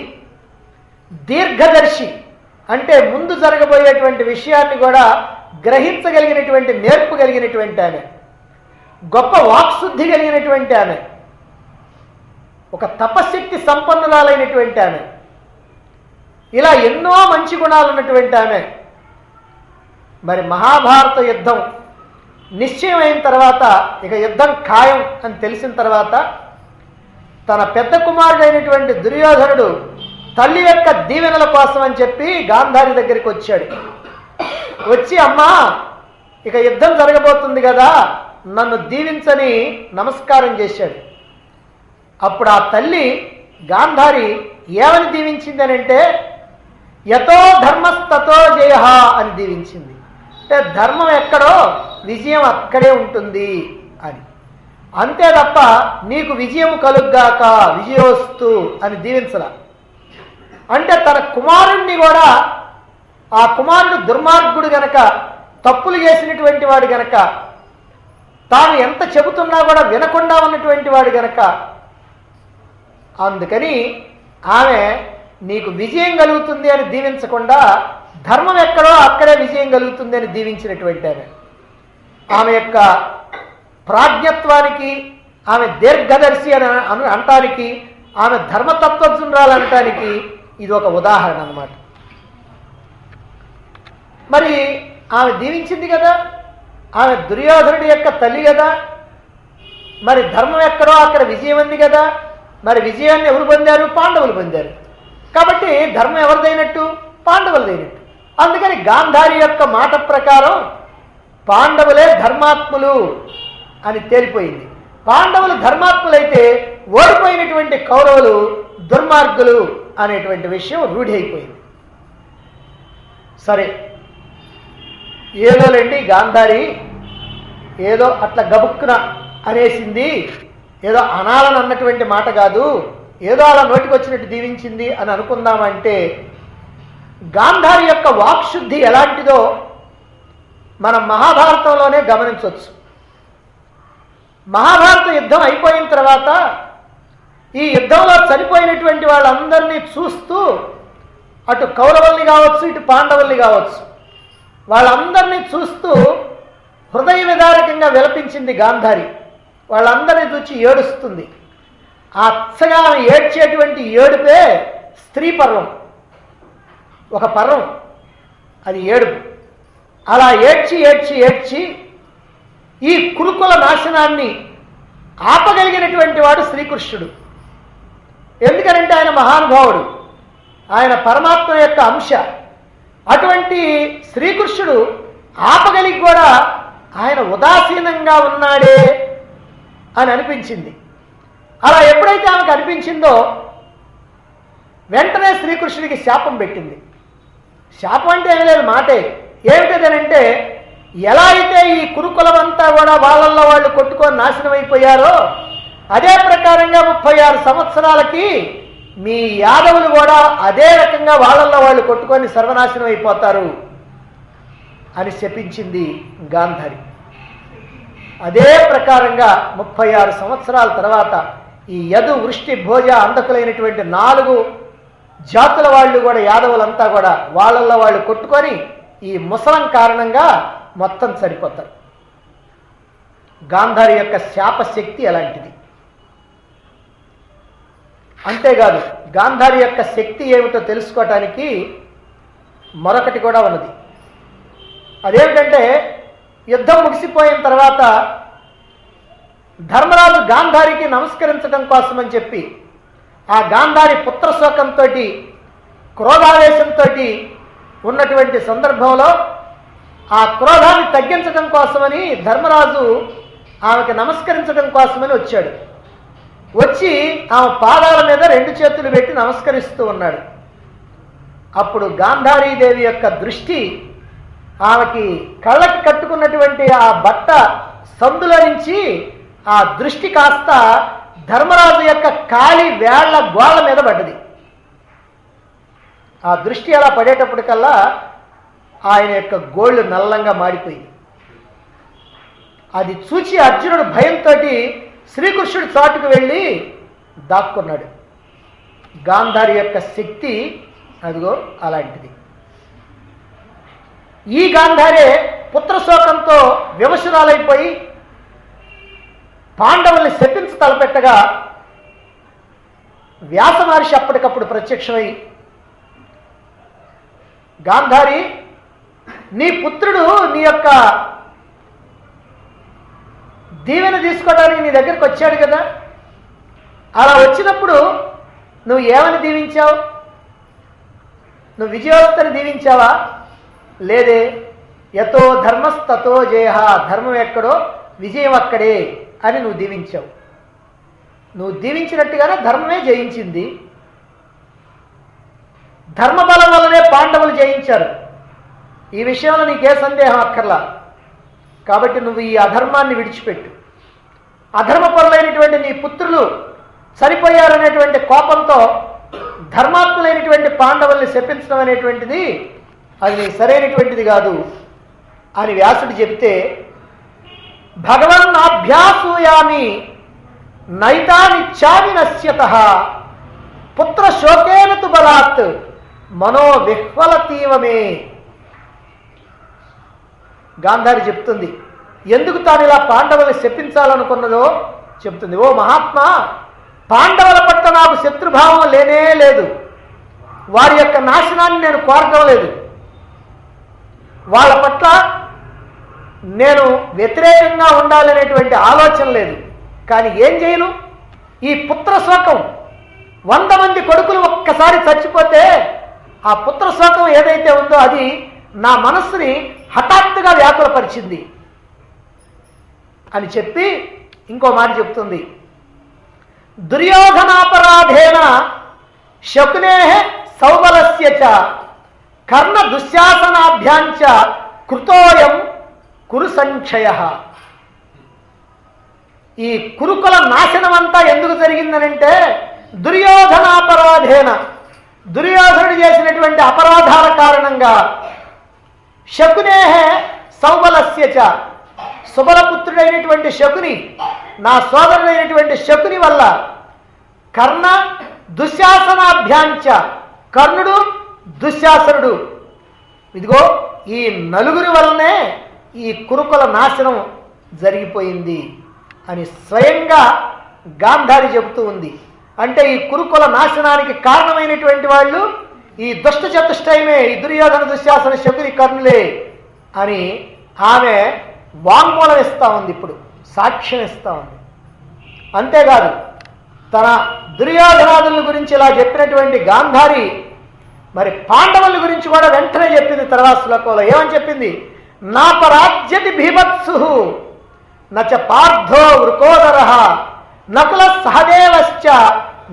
దీర్ఘదర్శి, అంటే ముందు జరగబోయేటువంటి విషయాన్ని కూడా గ్రహించగలిగినటువంటి నేర్పు కలిగినటువంటి ఆమె, గొప్ప వాక్శుద్ధి కలిగినటువంటి ఆమె, ఒక తపశక్తి సంపన్నురాలైనటువంటి ఆమె, ఇలా ఎన్నో మంచి గుణాలు ఉన్నటువంటి ఆమె. మరి మహాభారత యుద్ధం నిశ్చయం అయిన తర్వాత, ఇక యుద్ధం ఖాయం అని తెలిసిన తర్వాత తన పెద్ద కుమారుడైనటువంటి దుర్యోధనుడు తల్లి యొక్క దీవెనల కోసం అని చెప్పి గాంధారి దగ్గరికి వచ్చాడు. వచ్చి, అమ్మా ఇక యుద్ధం జరగబోతుంది కదా, నన్ను దీవించని నమస్కారం చేశాడు. అప్పుడు ఆ తల్లి గాంధారి ఏమని దీవించింది అని అంటే, యతో ధర్మస్తతో జయ అని దీవించింది. అంటే ధర్మం ఎక్కడో విజయం అక్కడే ఉంటుంది అని. అంతే తప్ప నీకు విజయం కలుగ్గాక, విజయోస్తు అని దీవించలా. అంటే తన కుమారుణ్ణి కూడా, ఆ కుమారుడు దుర్మార్గుడు గనక, తప్పులు చేసినటువంటి వాడు గనక, తాను ఎంత చెబుతున్నా కూడా వినకుండా ఉన్నటువంటి వాడు గనక, అందుకని ఆమె నీకు విజయం కలుగుతుంది అని దీవించకుండా ధర్మం ఎక్కడో అక్కడే విజయం కలుగుతుంది అని దీవించినటువంటి ఆమె యొక్క ప్రాజ్ఞత్వానికి, ఆమె దీర్ఘదర్శి అని అనటానికి, ఆమె ధర్మతత్వజ్ఞురాలు అనటానికి ఇది ఒక ఉదాహరణ అన్నమాట. మరి ఆమె దీవించింది కదా, ఆమె దుర్యోధనుడి యొక్క తల్లి కదా, మరి ధర్మం ఎక్కడో అక్కడ విజయం ఉంది కదా. మరి విజయాన్ని ఎవరు పొందారు? పాండవులు పొందారు. కాబట్టి ధర్మం ఎవరిదైనట్టు? పాండవులదైనట్టు. అందుకని గాంధారి యొక్క మాట ప్రకారం పాండవులే ధర్మాత్ములు అని తేలిపోయింది. పాండవులు ధర్మాత్ములైతే ఓడిపోయినటువంటి కౌరవులు దుర్మార్గులు అనేటువంటి విషయం రూఢి అయిపోయింది. సరే, ఏదోలేండి గాంధారి ఏదో అట్లా గబుక్కున అనేసింది, ఏదో అనాలని అన్నటువంటి మాట కాదు, ఏదో అలా నోటికి వచ్చినట్టు దీవించింది అని అనుకుందామంటే, గాంధారి యొక్క వాక్శుద్ధి ఎలాంటిదో మనం మహాభారతంలోనే గమనించవచ్చు. మహాభారత యుద్ధం అయిపోయిన తర్వాత ఈ యుద్ధంలో చనిపోయినటువంటి వాళ్ళందరినీ చూస్తూ, అటు కౌరవుల్ని కావచ్చు, ఇటు పాండవుల్ని కావచ్చు, వాళ్ళందరినీ చూస్తూ హృదయ విదారకంగా విలపించింది గాంధారి. వాళ్ళందరినీ చూచి ఏడుస్తుంది. ఆ అచ్చగా ఆమె ఏడ్చేటువంటి ఏడుపే స్త్రీ పర్వం, ఒక పర్వం, అది ఏడుపు. అలా ఏడ్చి ఏడ్చి ఏడ్చి ఈ కురుకుల నాశనాన్ని ఆపగలిగినటువంటి వాడు శ్రీకృష్ణుడు. ఎందుకనంటే ఆయన మహానుభావుడు, ఆయన పరమాత్మ యొక్క అంశ. అటువంటి శ్రీకృష్ణుడు ఆపగలిగి కూడా ఆయన ఉదాసీనంగా ఉన్నాడే అని అనిపించింది. అలా ఎప్పుడైతే ఆమెకు అనిపించిందో వెంటనే శ్రీకృష్ణుడికి శాపం పెట్టింది. శాపం అంటే ఏమీ లేదు, మాటే. ఏమిటదనంటే, ఎలా అయితే ఈ కురుకులం అంతా కూడా వాళ్ళల్లో వాళ్ళు కొట్టుకొని నాశనం అయిపోయారో, అదే ప్రకారంగా 36 సంవత్సరాలకి మీ యాదవులు కూడా అదే రకంగా వాళ్ళల్లో వాళ్ళు కొట్టుకొని సర్వనాశనం అయిపోతారు అని శపించింది గాంధారి. అదే ప్రకారంగా 36 సంవత్సరాల తర్వాత ఈ యదు, వృష్టి, భోజ, అంధకులైనటువంటి 4 జాతుల వాళ్ళు కూడా, యాదవులంతా కూడా వాళ్ళల్లో వాళ్ళు కొట్టుకొని ఈ ముసలం కారణంగా మొత్తం సరిపోతారు. గాంధారి యొక్క శాపశక్తి అలాంటిది. అంతేకాదు, గాంధారి యొక్క శక్తి ఏమిటో తెలుసుకోవటానికి మరొకటి కూడా ఉన్నది. అదేమిటంటే, యుద్ధం ముగిసిపోయిన తర్వాత ధర్మరాజు గాంధారికి నమస్కరించడం కోసమని చెప్పి ఆ గాంధారి పుత్రశోకంతో, క్రోధావేశంతో ఉన్నటువంటి సందర్భంలో ఆ క్రోధాన్ని తగ్గించడం కోసమని ధర్మరాజు ఆమెకు నమస్కరించడం కోసమని వచ్చాడు. వచ్చి ఆమె పాదాల మీద 2 చేతులు పెట్టి నమస్కరిస్తూ ఉన్నాడు. అప్పుడు గాంధారీదేవి యొక్క దృష్టి ఆమెకి కళ్ళకి కట్టుకున్నటువంటి ఆ బట్ట సందులో నుంచి ఆ దృష్టి కాస్త ధర్మరాజు యొక్క కాలి వేళ్ల గోళ్ళ మీద పడ్డది. ఆ దృష్టి అలా పడేటప్పటికల్లా ఆయన యొక్క గోళ్ళు నల్లంగా మాడిపోయింది. అది చూచి అర్జునుడు భయంతో శ్రీకృష్ణుడి చాటుకు వెళ్ళి దాక్కున్నాడు. గాంధారి యొక్క శక్తి అదిగో అలాంటిది. ఈ గాంధారే పుత్రశోకంతో వివశురాలైపోయి పాండవుల్ని శపించి తలపెట్టగా వ్యాస మహర్షి అప్పటికప్పుడు ప్రత్యక్షమై, గాంధారి, నీ పుత్రుడు నీ యొక్క దీవెన తీసుకోవడానికి నీ దగ్గరికి వచ్చాడు కదా, అలా వచ్చినప్పుడు నువ్వు ఏమని దీవించావు? నువ్వు విజయోత్తని దీవించావా? లేదే. యతో ధర్మస్తతో జయ, ధర్మం ఎక్కడో విజయం అక్కడే అని నువ్వు దీవించావు. నువ్వు దీవించినట్టుగానే ధర్మమే జయించింది. ధర్మబలం వల్లనే పాండవులు జయించారు. ఈ విషయంలో నీకే సందేహం అక్కర్లా. కాబట్టి నువ్వు ఈ అధర్మాన్ని విడిచిపెట్టు. అధర్మపరులైనటువంటి నీ పుత్రులు చనిపోయారనేటువంటి కోపంతో ధర్మాత్ములైనటువంటి పాండవుల్ని శపించడం అనేటువంటిది అది సరైనటువంటిది కాదు అని వ్యాసుడు చెబితే, భగవన్నాభ్యాసూయామి నైతానిచ్చామి నశ్యతః పుత్ర శోకేన తు బలాత్ మనో విహ్వలతీవమే. గాంధారి చెప్తుంది ఎందుకు తాను ఇలా పాండవుల్ని శపించాలనుకున్నదో చెప్తుంది. ఓ మహాత్మా, పాండవుల పట్ల నాకు శత్రుభావం లేనే లేదు. వారి యొక్క నాశనాన్ని నేను కోరటం లేదు. వాళ్ళ పట్ల నేను వ్యతిరేకంగా ఉండాలనేటువంటి ఆలోచన లేదు. కానీ ఏం చేయను? ఈ పుత్ర శోకం, 100 మంది కొడుకులు ఒక్కసారి చచ్చిపోతే ఆ పుత్ర శోకం ఏదైతే ఉందో అది నా మనస్సుని హఠాత్తుగా వ్యాకులపరిచింది అని చెప్పి ఇంకో మాట చెప్తుంది. దుర్యోధనాపరాధేన శకునే సౌబలస్య చ కర్ణ దుశ్శాసనాభ్యాంచ కృతోయం కురు సంక్షయ. ఈ కురుకుల నాశనం అంతా ఎందుకు జరిగిందనంటే దుర్యోధనాపరాధేన, దుర్యోధనుడు చేసినటువంటి అపరాధాల కారణంగా, శకునే సౌబలస్య చ, సుబలపుత్రుడైనటువంటి శకుని, నా సోదరుడైనటువంటి శకుని వల్ల, కర్ణ దుశ్శాసనాభ్యాంచ, కర్ణుడు దుశ్శాసనుడు, ఇదిగో ఈ నలుగురి వల్లనే ఈ కురుకుల నాశనం జరిగిపోయింది అని స్వయంగా గాంధారి చెబుతూ ఉంది. అంటే ఈ కురుకుల నాశనానికి కారణమైనటువంటి వాళ్ళు ఈ దుష్ట చతుష్టయమే, ఈ దుర్యోధన దుశ్శాసన శకుని కర్ణులే అని ఆమె వాంగ్మూలం ఇస్తా ఉంది, ఇప్పుడు సాక్ష్యం ఇస్తా ఉంది. అంతేకాదు తన దుర్యోధనాదుల గురించి ఇలా చెప్పినటువంటి గాంధారి మరి పాండవుల గురించి కూడా వెంటనే చెప్పింది. తర్వాత శ్లోకంలో ఏమని చెప్పింది? నా పరాజ్యతి భీభత్సు నచ పార్థో వృకోదర నకుల సహదేవశ్చ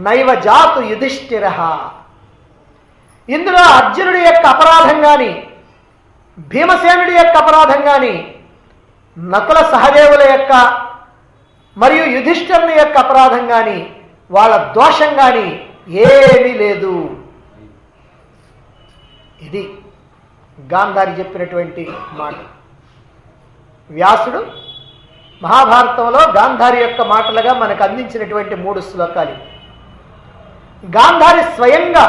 నైవ జాతు యుధిష్ఠిర. ఇందులో అర్జునుడి యొక్క అపరాధం కానీ, భీమసేనుడి యొక్క అపరాధం కానీ, నకుల సహదేవుల యొక్క మరియు యుధిష్ఠిరుని యొక్క అపరాధం కానీ, వాళ్ళ దోషం కానీ ఏమీ లేదు. ఇది గాంధారి చెప్పినటువంటి మాట. వ్యాసుడు మహాభారతంలో గాంధారి యొక్క మాటలుగా మనకు అందించినటువంటి 3 శ్లోకాలు. గాంధారి స్వయంగా,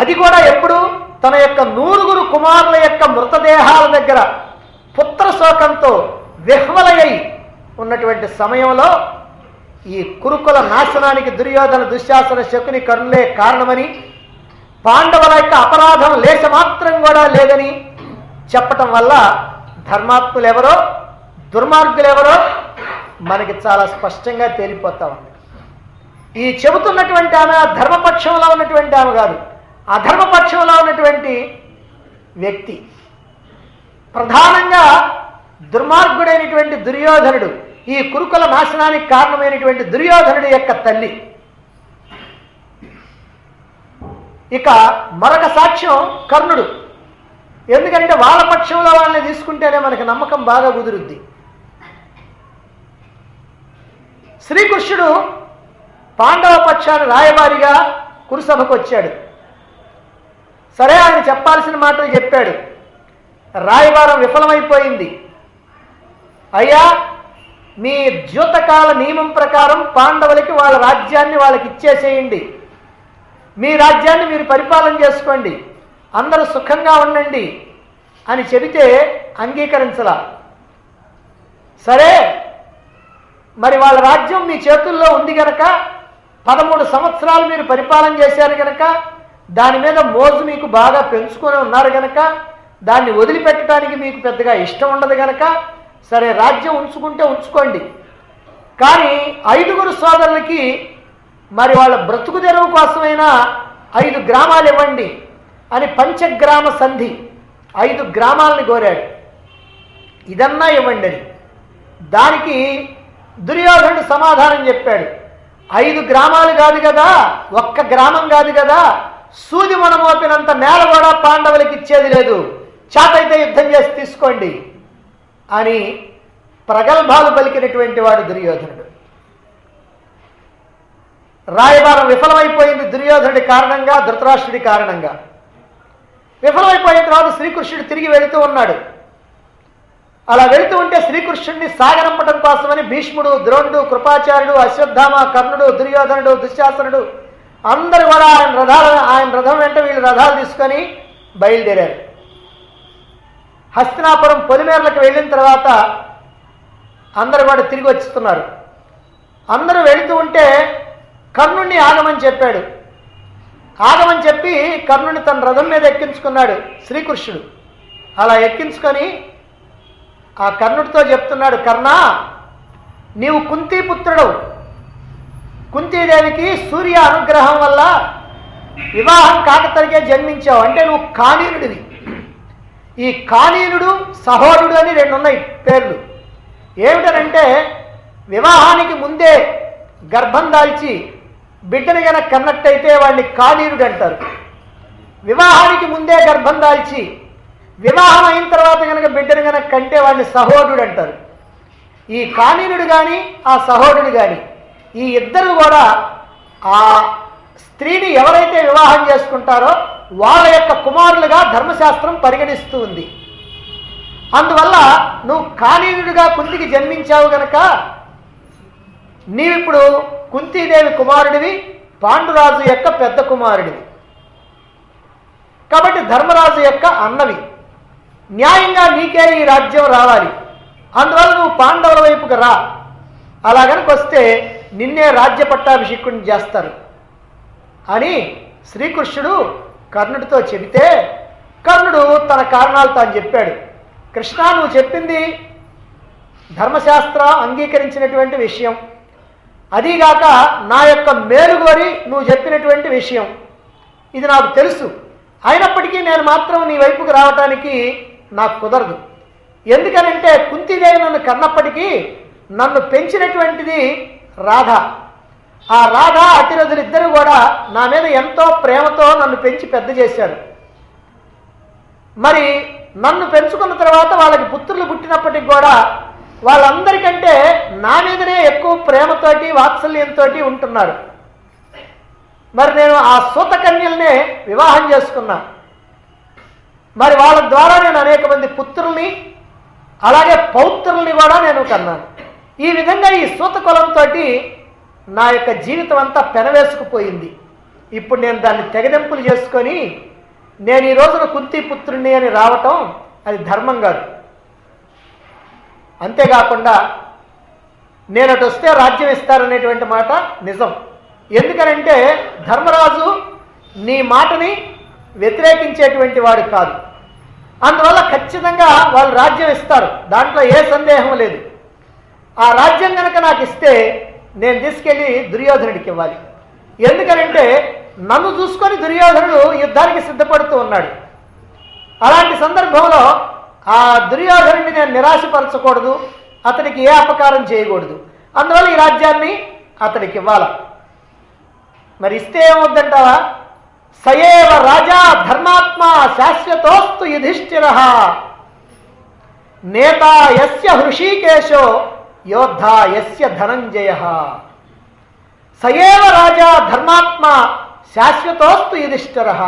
అది కూడా ఎప్పుడు తన యొక్క 9 కుమారుల యొక్క మృతదేహాల దగ్గర పుత్ర శోకంతో విహ్వలయ్యి ఉన్నటువంటి సమయంలో ఈ కురుకుల నాశనానికి దుర్యోధన దుశ్శాసన శకుని కర్ణులే కారణమని, పాండవుల యొక్క అపరాధం లేశమాత్రం కూడా లేదని చెప్పటం వల్ల ధర్మాత్ములెవరో దుర్మార్గులెవరో మనకి చాలా స్పష్టంగా తేలిపోతా ఉంది. ఈ చెబుతున్నటువంటి ఆమె ధర్మపక్షంలో ఉన్నటువంటి ఆమె కాదు, అధర్మపక్షంలో ఉన్నటువంటి వ్యక్తి. ప్రధానంగా దుర్మార్గుడైనటువంటి దుర్యోధనుడు, ఈ కురుకుల నాశనానికి కారణమైనటువంటి దుర్యోధనుడి యొక్క తల్లి. ఇక మరొక సాక్ష్యం కర్ణుడు. ఎందుకంటే వాళ్ళ పక్షంలో వాళ్ళని తీసుకుంటేనే మనకి నమ్మకం బాగా కుదురుద్ది. శ్రీకృష్ణుడు పాండవ పక్షాన్ని రాయబారిగా కురుసభకు వచ్చాడు. సరే, ఆయన చెప్పాల్సిన మాటలు చెప్పాడు. రాయబారం విఫలమైపోయింది. అయ్యా, మీ ద్యూతకాల నియమం ప్రకారం పాండవులకి వాళ్ళ రాజ్యాన్ని వాళ్ళకి ఇచ్చేసేయండి, మీ రాజ్యాన్ని మీరు పరిపాలన చేసుకోండి, అందరూ సుఖంగా ఉండండి అని చెబితే అంగీకరించలా. సరే, మరి వాళ్ళ రాజ్యం మీ చేతుల్లో ఉంది గనక, 13 సంవత్సరాలు మీరు పరిపాలన చేశారు గనక, దాని మీద మోజు మీకు బాగా పెంచుకొని ఉన్నారు గనక, దాన్ని వదిలిపెట్టడానికి మీకు పెద్దగా ఇష్టం ఉండదు గనక, సరే రాజ్యం ఉంచుకుంటే ఉంచుకోండి, కానీ 5గురు సోదరులకి మరి వాళ్ళ బ్రతుకు తెరువు కోసమైనా 5 గ్రామాలు ఇవ్వండి అని పంచగ్రామ సంధి 5 గ్రామాలని కోరాడు. ఇదన్నా ఇవ్వండి అని. దానికి దుర్యోధనుడు సమాధానం చెప్పాడు, 5 గ్రామాలు కాదు కదా, 1 గ్రామం కాదు కదా, సూది మనమోపినంత నేల కూడా పాండవులకి ఇచ్చేది లేదు, చాతైతే యుద్ధం చేసి తీసుకోండి అని ప్రగల్భాలు పలికినటువంటి వాడు దుర్యోధనుడు. రాయబారం విఫలమైపోయింది దుర్యోధనుడి కారణంగా, ధృతరాష్ట్రుడి కారణంగా. విఫలమైపోయిన తర్వాత శ్రీకృష్ణుడు తిరిగి వెళుతూ ఉన్నాడు. అలా వెళుతూ ఉంటే శ్రీకృష్ణుడిని సాగనంపడం కోసమని భీష్ముడు, ద్రోణుడు, కృపాచార్యుడు, అశ్వత్థామ, కర్ణుడు, దుర్యోధనుడు, దుశ్శాసనుడు అందరూ కూడా ఆయన రథం వెంట వీళ్ళు రథాలు తీసుకొని బయలుదేరారు. హస్తినాపురం పొలిమేరలకు వెళ్ళిన తర్వాత అందరూ కూడా తిరిగి వచ్చుతున్నారు. అందరూ వెళుతూ ఉంటే కర్ణుడిని ఆగమని చెప్పాడు. ఆగమని చెప్పి కర్ణుడిని తన రథం మీద ఎక్కించుకున్నాడు శ్రీకృష్ణుడు. అలా ఎక్కించుకొని ఆ కర్ణుడితో చెప్తున్నాడు, కర్ణా, నీవు కుంతీపుత్రుడు, కుంతీదేవికి సూర్య అనుగ్రహం వల్ల వివాహం కాకతరికే జన్మించావు, అంటే నువ్వు కానీనుడివి. ఈ కానీనుడు, సహోడుడు అని 2 ఉన్నాయి పేర్లు. ఏమిటనంటే వివాహానికి ముందే గర్భం దాల్చి బిడ్డని గనక కన్నట్టయితే వాడిని కానీనుడు అంటారు. వివాహానికి ముందే గర్భం దాల్చి వివాహం అయిన తర్వాత కనుక బిడ్డని కనుక కంటే వాడిని సహోడుడు అంటారు. ఈ కానీనుడు కానీ ఆ సహోడుడు కానీ ఈ ఇద్దరు కూడా ఆ స్త్రీని ఎవరైతే వివాహం చేసుకుంటారో వాళ్ళ యొక్క కుమారులుగా ధర్మశాస్త్రం పరిగణిస్తూ ఉంది. అందువల్ల నువ్వు కానీనుడిగా కుంతికి జన్మించావు గనక నీవిప్పుడు కుంతీదేవి కుమారుడివి, పాండురాజు యొక్క పెద్ద కుమారుడివి, కాబట్టి ధర్మరాజు యొక్క అన్నవి. న్యాయంగా నీకే ఈ రాజ్యం రావాలి. అందువల్ల నువ్వు పాండవుల వైపుకి రా. అలా కనుక వస్తే నిన్నే రాజ్య పట్టాభిషేకుడిని చేస్తారు అని శ్రీకృష్ణుడు కర్ణుడితో చెబితే కర్ణుడు తన కారణాలు తాను చెప్పాడు. కృష్ణ, నువ్వు చెప్పింది ధర్మశాస్త్రం అంగీకరించినటువంటి విషయం, అదీగాక నా యొక్క మేలుగోరి నువ్వు చెప్పినటువంటి విషయం, ఇది నాకు తెలుసు. అయినప్పటికీ నేను మాత్రం నీ వైపుకు రావటానికి నాకు కుదరదు. ఎందుకనంటే కుంతీదేవి నన్ను కన్నప్పటికీ నన్ను పెంచినటువంటిది రాధ. ఆ రాధ అతిరథులిద్దరూ కూడా నా మీద ఎంతో ప్రేమతో నన్ను పెంచి పెద్ద చేశారు. మరి నన్ను పెంచుకున్న తర్వాత వాళ్ళకి పుత్రులు పుట్టినప్పటికి కూడా వాళ్ళందరికంటే నా మీదనే ఎక్కువ ప్రేమతోటి వాత్సల్యంతో ఉంటున్నారు. మరి నేను ఆ సూతకన్యల్నే వివాహం చేసుకున్నా. మరి వాళ్ళ ద్వారా నేను అనేక మంది పుత్రుల్ని అలాగే పౌత్రుల్ని కూడా నేను కన్నాను. ఈ విధంగా ఈ సూత కులంతో నా యొక్క జీవితం అంతా పెనవేసుకుపోయింది. ఇప్పుడు నేను దాన్ని తెగదెంపులు చేసుకొని నేను ఈ రోజున కుంతీపుత్రుణ్ణి అని రావటం అది ధర్మం కాదు. అంతేకాకుండా నేను అటు వస్తే రాజ్యం ఇస్తారనేటువంటి మాట నిజం. ఎందుకనంటే ధర్మరాజు నీ మాటని వ్యతిరేకించేటువంటి వాడు కాదు. అందువల్ల ఖచ్చితంగా వాళ్ళు రాజ్యం ఇస్తారు, దాంట్లో ఏ సందేహం లేదు. ఆ రాజ్యం కనుక నాకు ఇస్తే నేను తీసుకెళ్ళి దుర్యోధనుడికి ఇవ్వాలి. ఎందుకనంటే నన్ను చూసుకొని దుర్యోధనుడు యుద్ధానికి సిద్ధపడుతూ ఉన్నాడు. అలాంటి సందర్భంలో ఆ దుర్యోధనుడిని నేను నిరాశపరచకూడదు, అతనికి ఏ అపకారం చేయకూడదు. అందువల్ల ఈ రాజ్యాన్ని అతనికి ఇవ్వాల. మరి ఇస్తే ఏమవుద్దంటావా? సయేవ రాజా ధర్మాత్మ శాశ్వతోస్తు యుధిష్ఠిరః నేతా యస్య హృషీకేశో యోద్ధా యస్య ధనంజయః. సయేవ రాజా ధర్మాత్మ శాశ్వతోస్తు యుధిష్ఠిరః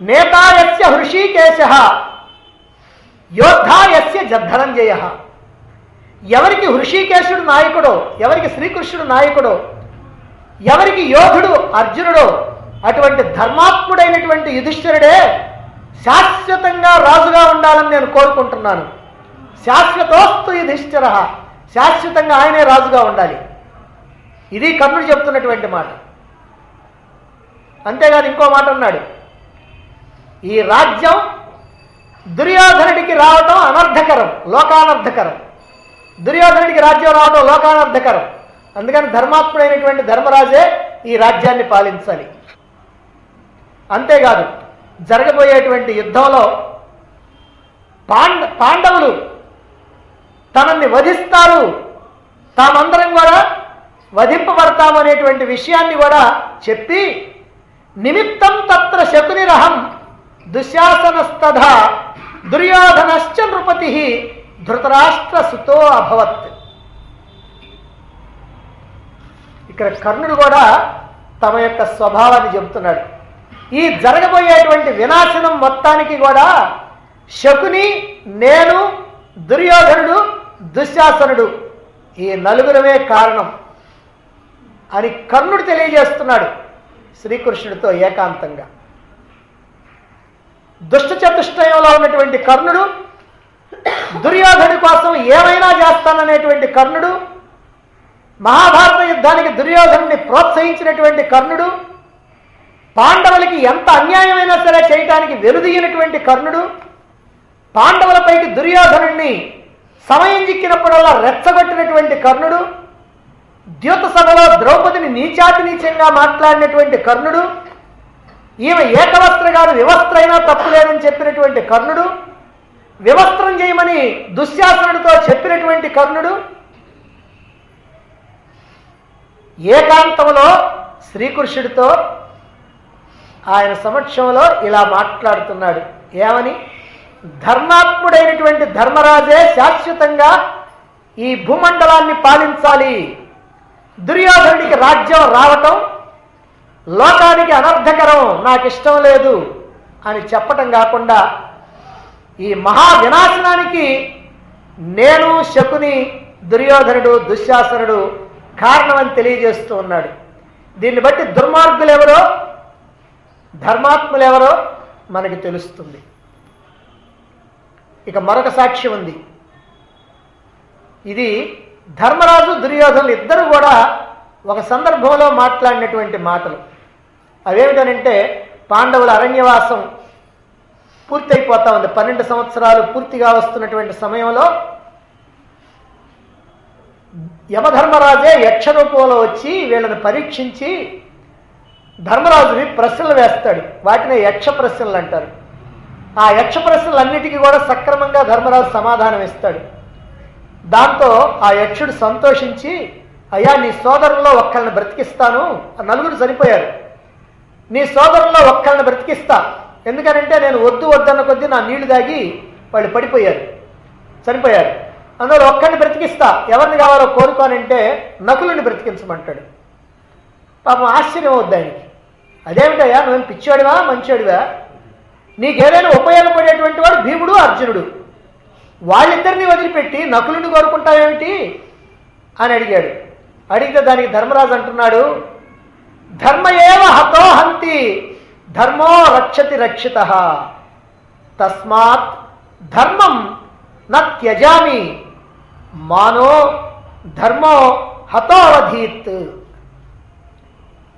నేతా యస్య హృషీకేశః యోద్ధా యస్య ధనంజయః. ఎవరికి హృషీకేశుడు నాయకుడో, ఎవరికి శ్రీకృష్ణుడు నాయకుడో, ఎవరికి యోధుడు అర్జునుడో అటువంటి ధర్మాత్ముడైనటువంటి యుధిష్ఠిరుడే శాశ్వతంగా రాజుగా ఉండాలని నేను కోరుకుంటున్నాను. శాశ్వతోస్తు యుధిష్ఠిరః, శాశ్వతంగా ఆయనే రాజుగా ఉండాలి. ఇది కర్ణుడు చెప్తున్నటువంటి మాట. అంతేగాని ఇంకో మాట అన్నాడు, ఈ రాజ్యం దుర్యోధనుడికి రావటం అనర్థకరం, లోకానర్థకరం. దుర్యోధనుడికి రాజ్యం రావడం లోకానర్థకరం. అందుకని ధర్మాత్ముడైనటువంటి ధర్మరాజే ఈ రాజ్యాన్ని పాలించాలి. అంతేకాదు జరగబోయేటువంటి యుద్ధంలో పాండవులు తనని వధిస్తారు, తామందరం కూడా వధింపబడతామనేటువంటి విషయాన్ని కూడా చెప్పి నిమిత్తం తత్ర శకునిరహం దుశ్శాసనస్తథా దుర్యోధనశ్చ నృపతి ధృతరాష్ట్ర సుతో అభవత్. ఇక్కడ కర్ణుడు కూడా తమ యొక్క స్వభావాన్ని చెబుతున్నాడు. ఈ జరగబోయేటువంటి వినాశనం మొత్తానికి కూడా శకుని, నేను, దుర్యోధనుడు, దుశ్శాసనుడు ఈ నలుగురమే కారణం అని కర్ణుడు తెలియజేస్తున్నాడు శ్రీకృష్ణుడితో ఏకాంతంగా. దుష్ట చతుష్టయంలో ఉన్నటువంటి కర్ణుడు, దుర్యోధనుడి కోసం ఏమైనా చేస్తాననేటువంటి కర్ణుడు, మహాభారత యుద్ధానికి దుర్యోధనుడిని ప్రోత్సహించినటువంటి కర్ణుడు, పాండవులకి ఎంత అన్యాయమైనా సరే చేయటానికి వెనుదీయనటువంటి కర్ణుడు, పాండవులపైకి దుర్యోధనుడిని సమయం చిక్కినప్పుడల్లా రెచ్చగొట్టినటువంటి కర్ణుడు, ద్యూత సభలో ద్రౌపదిని నీచాతి నీచంగా మాట్లాడినటువంటి కర్ణుడు, ఈమె ఏకవస్త్ర గారు వివస్త్రైనా తప్పులేదని చెప్పినటువంటి కర్ణుడు, వివస్త్రం చేయమని దుశ్శాసనుడితో చెప్పినటువంటి కర్ణుడు, ఏకాంతంలో శ్రీకృష్ణుడితో ఆయన సమక్షంలో ఇలా మాట్లాడుతున్నాడు. ఏమని? ధర్మాత్ముడైనటువంటి ధర్మరాజే శాశ్వతంగా ఈ భూమండలాన్ని పాలించాలి, దుర్యోధనుడికి రాజ్యం రావటం లోకానికి అనర్థకరం, నాకు ఇష్టం లేదు అని చెప్పటం కాకుండా ఈ మహా వినాశనానికి నేను, శకుని, దుర్యోధనుడు, దుశ్శాసనుడు కారణమని తెలియజేస్తూ ఉన్నాడు. దీన్ని బట్టి దుర్మార్గులు ఎవరో ధర్మాత్ములు ఎవరో మనకి తెలుస్తుంది. ఇక మరొక సాక్ష్యం ఉంది. ఇది ధర్మరాజు, దుర్యోధనులు ఇద్దరు కూడా ఒక సందర్భంలో మాట్లాడినటువంటి మాటలు. అవేమిటనంటే, పాండవుల అరణ్యవాసం పూర్తయిపోతా ఉంది, 12 సంవత్సరాలు పూర్తిగా వస్తున్నటువంటి సమయంలో యమధర్మరాజే యక్షరూపంలో వచ్చి వీళ్ళని పరీక్షించి ధర్మరాజుని ప్రశ్నలు వేస్తాడు. వాటినే యక్ష ప్రశ్నలు అంటారు. ఆ యక్ష ప్రశ్నలన్నిటికీ కూడా సక్రమంగా ధర్మరాజు సమాధానం ఇస్తాడు. దాంతో ఆ యక్షుడు సంతోషించి, అయ్యా నీ సోదరుల్లో ఒక్కళ్ళని బ్రతికిస్తాను, నలుగురు చనిపోయారు, నీ సోదరుల్లో ఒక్కళ్ళని బ్రతికిస్తా, ఎందుకనంటే నేను వద్దు వద్దన్న కొద్దీ నా నీళ్లు దాగి వాళ్ళు పడిపోయారు, చనిపోయారు, అందులో ఒక్కడిని బ్రతికిస్తా, ఎవరిని కావాలో కోరుకోనంటే నకులుని బ్రతికించమంటాడు. పాపం ఆశ్చర్యం అవుద్ది ఆయనకి. అదేమిటయ్యా, నువ్వేం పిచ్చాడివా మంచోడివా, నీకేదైనా ఉపయోగపడేటువంటి వాడు భీముడు, అర్జునుడు, వాళ్ళిద్దరినీ వదిలిపెట్టి నకులుని కోరుకుంటావేమిటి అని అడిగాడు. అడిగితే దానికి ధర్మరాజు అంటున్నాడు, ధర్మ ఏవ హతో హంతి ధర్మో రక్షతి రక్షితః తస్మాత్ ధర్మం న త్యజామి మానో ధర్మో హతో అవధీత్.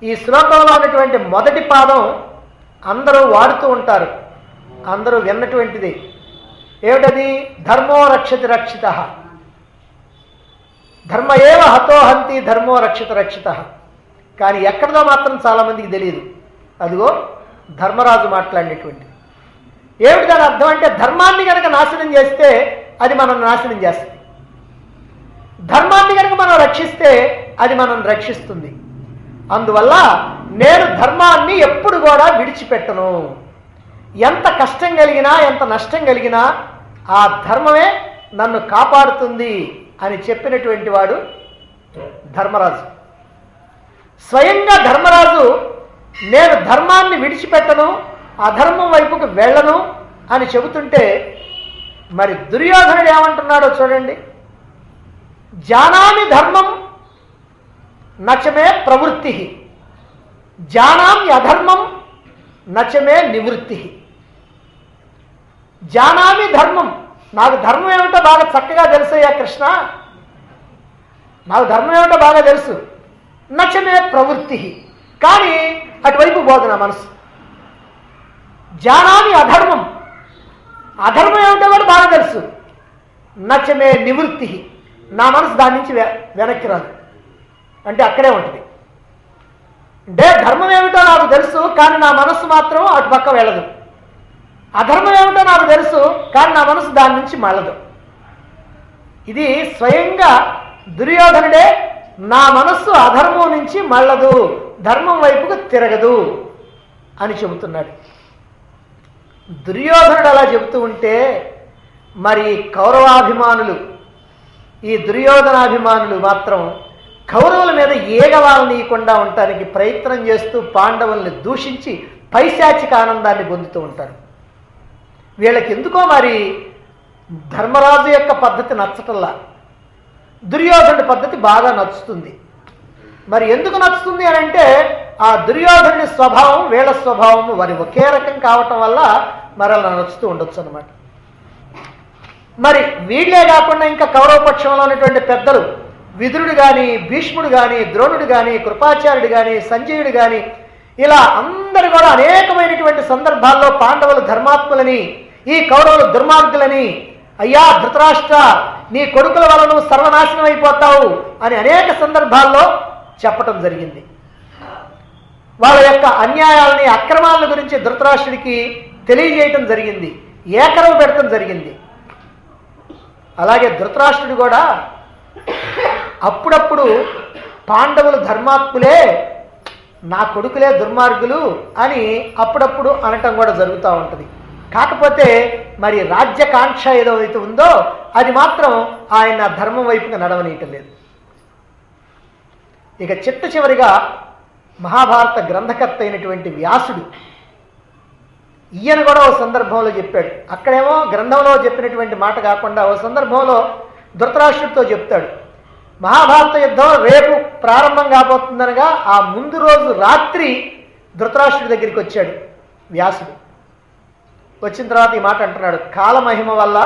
ఈ శ్లోకంలో ఉన్నటువంటి మొదటి పాదం అందరూ వాడుతూ ఉంటారు, అందరూ విన్నటువంటిది. ఏమిటది? ధర్మో రక్షతి రక్షితః, ధర్మ ఏవ హతో హంతి ధర్మో రక్షిత రక్షితః. కానీ ఎక్కడదో మాత్రం చాలామందికి తెలియదు. అదిగో ధర్మరాజు మాట్లాడినటువంటి. ఏమిటి దాని అర్థం అంటే, ధర్మాన్ని కనుక నాశనం చేస్తే అది మనం నాశనం చేస్తుంది, ధర్మాన్ని కనుక మనం రక్షిస్తే అది మనం రక్షిస్తుంది. అందువల్ల నేను ధర్మాన్ని ఎప్పుడు కూడా విడిచిపెట్టను, ఎంత కష్టం కలిగినా ఎంత నష్టం కలిగినా ఆ ధర్మమే నన్ను కాపాడుతుంది అని చెప్పినటువంటి వాడు ధర్మరాజు. స్వయంగా ధర్మరాజు నేను ధర్మాన్ని విడిచిపెట్టను, అధర్మం వైపుకు వెళ్ళను అని చెబుతుంటే, మరి దుర్యోధనుడు ఏమంటున్నాడో చూడండి. జానామి ధర్మం నచమే ప్రవృత్తి, జానామి అధర్మం నచమే నివృత్తి. జానామి ధర్మం, నాకు ధర్మం ఏమిటో బాగా చక్కగా తెలుసయ్యా కృష్ణ, నాకు ధర్మం ఏమిటో బాగా తెలుసు. నచమే ప్రవృత్తి, కానీ అటువైపు పోదు నా మనసు. జానామి అధర్మం, అధర్మం ఏమిటో కూడా బాగా తెలుసు. నచమే నివృత్తి, నా మనసు దాని నుంచి వెనక్కి రాదు, అంటే అక్కడే ఉంటుంది. అంటే ధర్మం ఏమిటో నాకు తెలుసు, కానీ నా మనస్సు మాత్రం అటు పక్క వెళ్ళదు. అధర్మం ఏమిటో నాకు తెలుసు, కానీ నా మనసు దాని నుంచి మళ్ళదు. ఇది స్వయంగా దుర్యోధనుడే నా మనస్సు అధర్మం నుంచి మళ్ళదు, ధర్మం వైపుకు తిరగదు అని చెబుతున్నాడు. దుర్యోధనుడు అలా చెబుతూ ఉంటే మరి కౌరవాభిమానులు, ఈ దుర్యోధనాభిమానులు మాత్రం కౌరవుల మీద ఏగవాలనీయకుండా ఉండటానికి ప్రయత్నం చేస్తూ పాండవుల్ని దూషించి పైశాచిక ఆనందాన్ని పొందుతూ ఉంటారు. వీళ్ళకి ఎందుకో మరి ధర్మరాజు యొక్క పద్ధతి నచ్చటల్లా, దుర్యోధనుడి పద్ధతి బాగా నచ్చుతుంది. మరి ఎందుకు నచ్చుతుంది అని అంటే ఆ దుర్యోధనుడి స్వభావం వీళ్ళ స్వభావము వారి ఒకే రకం కావటం వల్ల మరి అలా నచ్చుతూ ఉండొచ్చు అనమాట. మరి వీళ్ళే కాకుండా ఇంకా కౌరవ పక్షంలో ఉన్నటువంటి పెద్దలు విదురుడు కానీ, భీష్ముడు కానీ, ద్రోణుడు కానీ, కృపాచార్యుడు కానీ, సంజయుడు కానీ, ఇలా అందరు కూడా అనేకమైనటువంటి సందర్భాల్లో పాండవులు ధర్మాత్ములని, ఈ కౌరవులు దుర్మార్గులని, అయ్యా ధృతరాష్ట్ర నీ కొడుకుల వల్ల నువ్వు సర్వనాశనం అయిపోతావు అని అనేక సందర్భాల్లో చెప్పటం జరిగింది. వాళ్ళ యొక్క అన్యాయాలని, అక్రమాల గురించి ధృతరాష్ట్రుడికి తెలియజేయటం జరిగింది, ఏకరవ పెడటం జరిగింది. అలాగే ధృతరాష్ట్రుడు కూడా అప్పుడప్పుడు పాండవులు ధర్మాత్ములే, నా కొడుకులే దుర్మార్గులు అని అప్పుడప్పుడు అనటం కూడా జరుగుతూ ఉంటుంది. కాకపోతే మరి రాజ్యకాంక్ష ఏదైతే ఉందో అది మాత్రం ఆయన ధర్మం వైపుగా నడవనీయటం లేదు. ఇక చిట్ట చివరిగా మహాభారత గ్రంథకర్త అయినటువంటి వ్యాసుడు, ఈయన కూడా ఓ సందర్భంలో చెప్పాడు. అక్కడేమో గ్రంథంలో చెప్పినటువంటి మాట కాకుండా ఓ సందర్భంలో ధృతరాష్ట్రుడితో చెప్తాడు, మహాభారత యుద్ధం రేపు ప్రారంభం కాబోతుందనగా ఆ ముందు రోజు రాత్రి ధృతరాష్ట్రుడి దగ్గరికి వచ్చాడు వ్యాసుడు. వచ్చిన తర్వాత ఈ మాట అంటున్నాడు, కాలమహిమ వల్ల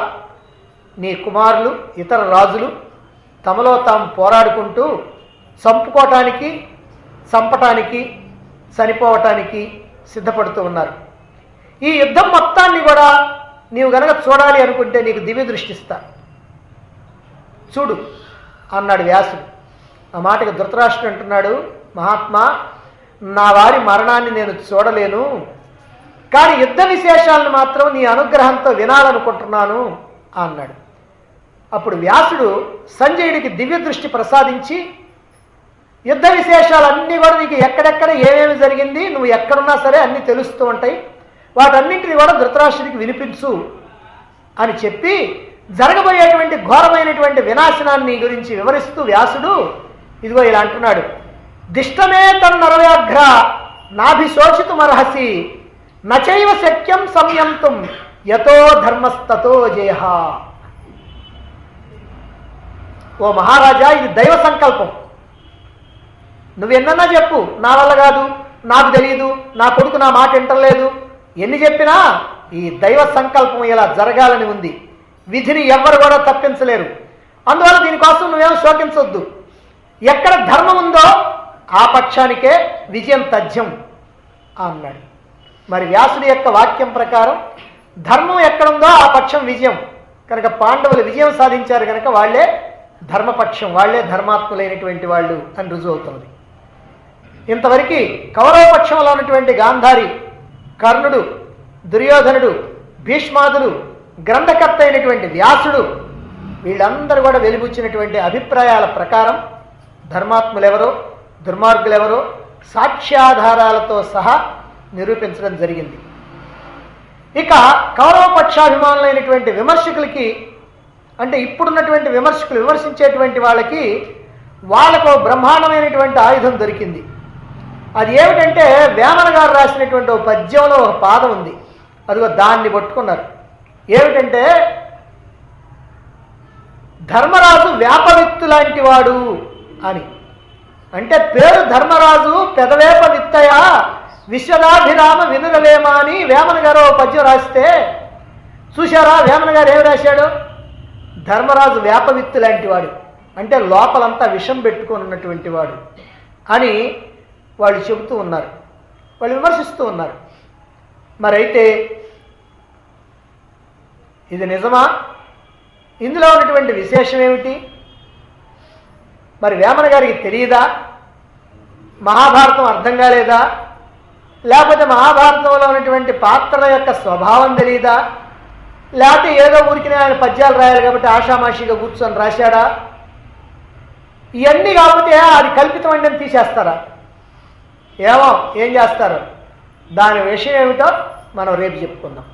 నీ కుమారులు ఇతర రాజులు తమలో తాము పోరాడుకుంటూ చంపుకోవటానికి, చంపటానికి, చనిపోవటానికి సిద్ధపడుతూ ఉన్నారు. ఈ యుద్ధం మొత్తాన్ని కూడా నీవు గనక చూడాలి అనుకుంటే నీకు దివ్య దృష్టిస్తా, చూడు అన్నాడు వ్యాసుడు. ఆ మాటకి ధృతరాష్ట్రుడు అంటున్నాడు, మహాత్మా నా వారి మరణాన్ని నేను చూడలేను, కానీ యుద్ధ విశేషాలను మాత్రం నీ అనుగ్రహంతో వినాలనుకుంటున్నాను అన్నాడు. అప్పుడు వ్యాసుడు సంజయుడికి దివ్య దృష్టి ప్రసాదించి యుద్ధ విశేషాలన్నీ కూడా నీకు ఎక్కడెక్కడ ఏమేమి జరిగింది, నువ్వు ఎక్కడున్నా సరే అన్నీ తెలుస్తూ ఉంటాయి, వాటన్నింటినీ కూడా ధృతరాష్ట్రుడికి వినిపించు అని చెప్పి జరగబోయేటువంటి ఘోరమైనటువంటి వినాశనాన్ని గురించి వివరిస్తూ వ్యాసుడు ఇదిగో ఇలా అంటున్నాడు, దిష్టమే తన్నరవ్యాఘ్ర నాభిశోచితుమర్హసి నచైవ శక్యం సంయంతుం యతో ధర్మస్తతో జయ. ఓ మహారాజా, ఇది దైవ సంకల్పం, నువ్వెన్నన్నా చెప్పు, నా వల్ల కాదు, నాకు తెలియదు, నా కొడుకు నా మాట వింటలేదు, ఎన్ని చెప్పినా ఈ దైవ సంకల్పం ఇలా జరగాలని ఉంది, విధిని ఎవ్వరు కూడా తప్పించలేరు, అందువల్ల దీనికోసం నువ్వేం శోకించొద్దు, ఎక్కడ ధర్మం ఉందో ఆ పక్షానికే విజయం తథ్యం అన్నాడు. మరి వ్యాసుడి యొక్క వాక్యం ప్రకారం ధర్మం ఎక్కడుందో ఆ పక్షం విజయం కనుక పాండవులు విజయం సాధించారు కనుక వాళ్లే ధర్మపక్షం, వాళ్లే ధర్మాత్ములైనటువంటి వాళ్ళు అని రుజువు అవుతున్నది. ఇంతవరకు కౌరవ పక్షంలో ఉన్నటువంటి గాంధారి, కర్ణుడు, దుర్యోధనుడు, భీష్మాదులు, గ్రంథకర్త అయినటువంటి వ్యాసుడు, వీళ్ళందరూ కూడా వెలిబుచ్చినటువంటి అభిప్రాయాల ప్రకారం ధర్మాత్ములెవరో దుర్మార్గులెవరో సాక్ష్యాధారాలతో సహా నిరూపించడం జరిగింది. ఇక కౌరవ పక్షాభిమానులైనటువంటి విమర్శకులకి, అంటే ఇప్పుడున్నటువంటి విమర్శకులు విమర్శించేటువంటి వాళ్ళకి బ్రహ్మాండమైనటువంటి ఆయుధం దొరికింది. అది ఏమిటంటే వేమన గారు రాసినటువంటి ఒక పద్యంలో ఒక పాదం ఉంది, అదిగో దాన్ని పట్టుకున్నారు. ఏమిటంటే ధర్మరాజు వేపవిత్తు లాంటి వాడు అని, అంటే పేరు ధర్మరాజు పెదవేప విత్తయ విశ్వదాభిరామ వినురవేమ అని వేమన గారు పద్యం రాస్తే చూశారా, వేమన గారు ఏమి రాశాడు, ధర్మరాజు వేపవిత్తు లాంటి వాడు, అంటే లోపలంతా విషం పెట్టుకొని ఉన్నటువంటి వాడు అని వాళ్ళు చెబుతూ ఉన్నారు, వాళ్ళు విమర్శిస్తూ ఉన్నారు. మరైతే ఇది నిజమా? ఇందులో ఉన్నటువంటి విశేషం ఏమిటి? మరి వేమన గారికి తెలియదా? మహాభారతం అర్థం కాలేదా? లేకపోతే మహాభారతంలో ఉన్నటువంటి పాత్రల యొక్క స్వభావం తెలియదా? లేకపోతే ఏదో ఊరికినే ఆయన పద్యాలు రాయాలి కాబట్టి ఆషామాషిగా కూర్చొని రాశాడా? ఇవన్నీ కాకపోతే అది కల్పితం అంటే తీసేస్తారా? ఏం చేస్తారు? దాని విషయం ఏమిటో మనం రేపు చెప్పుకుందాం.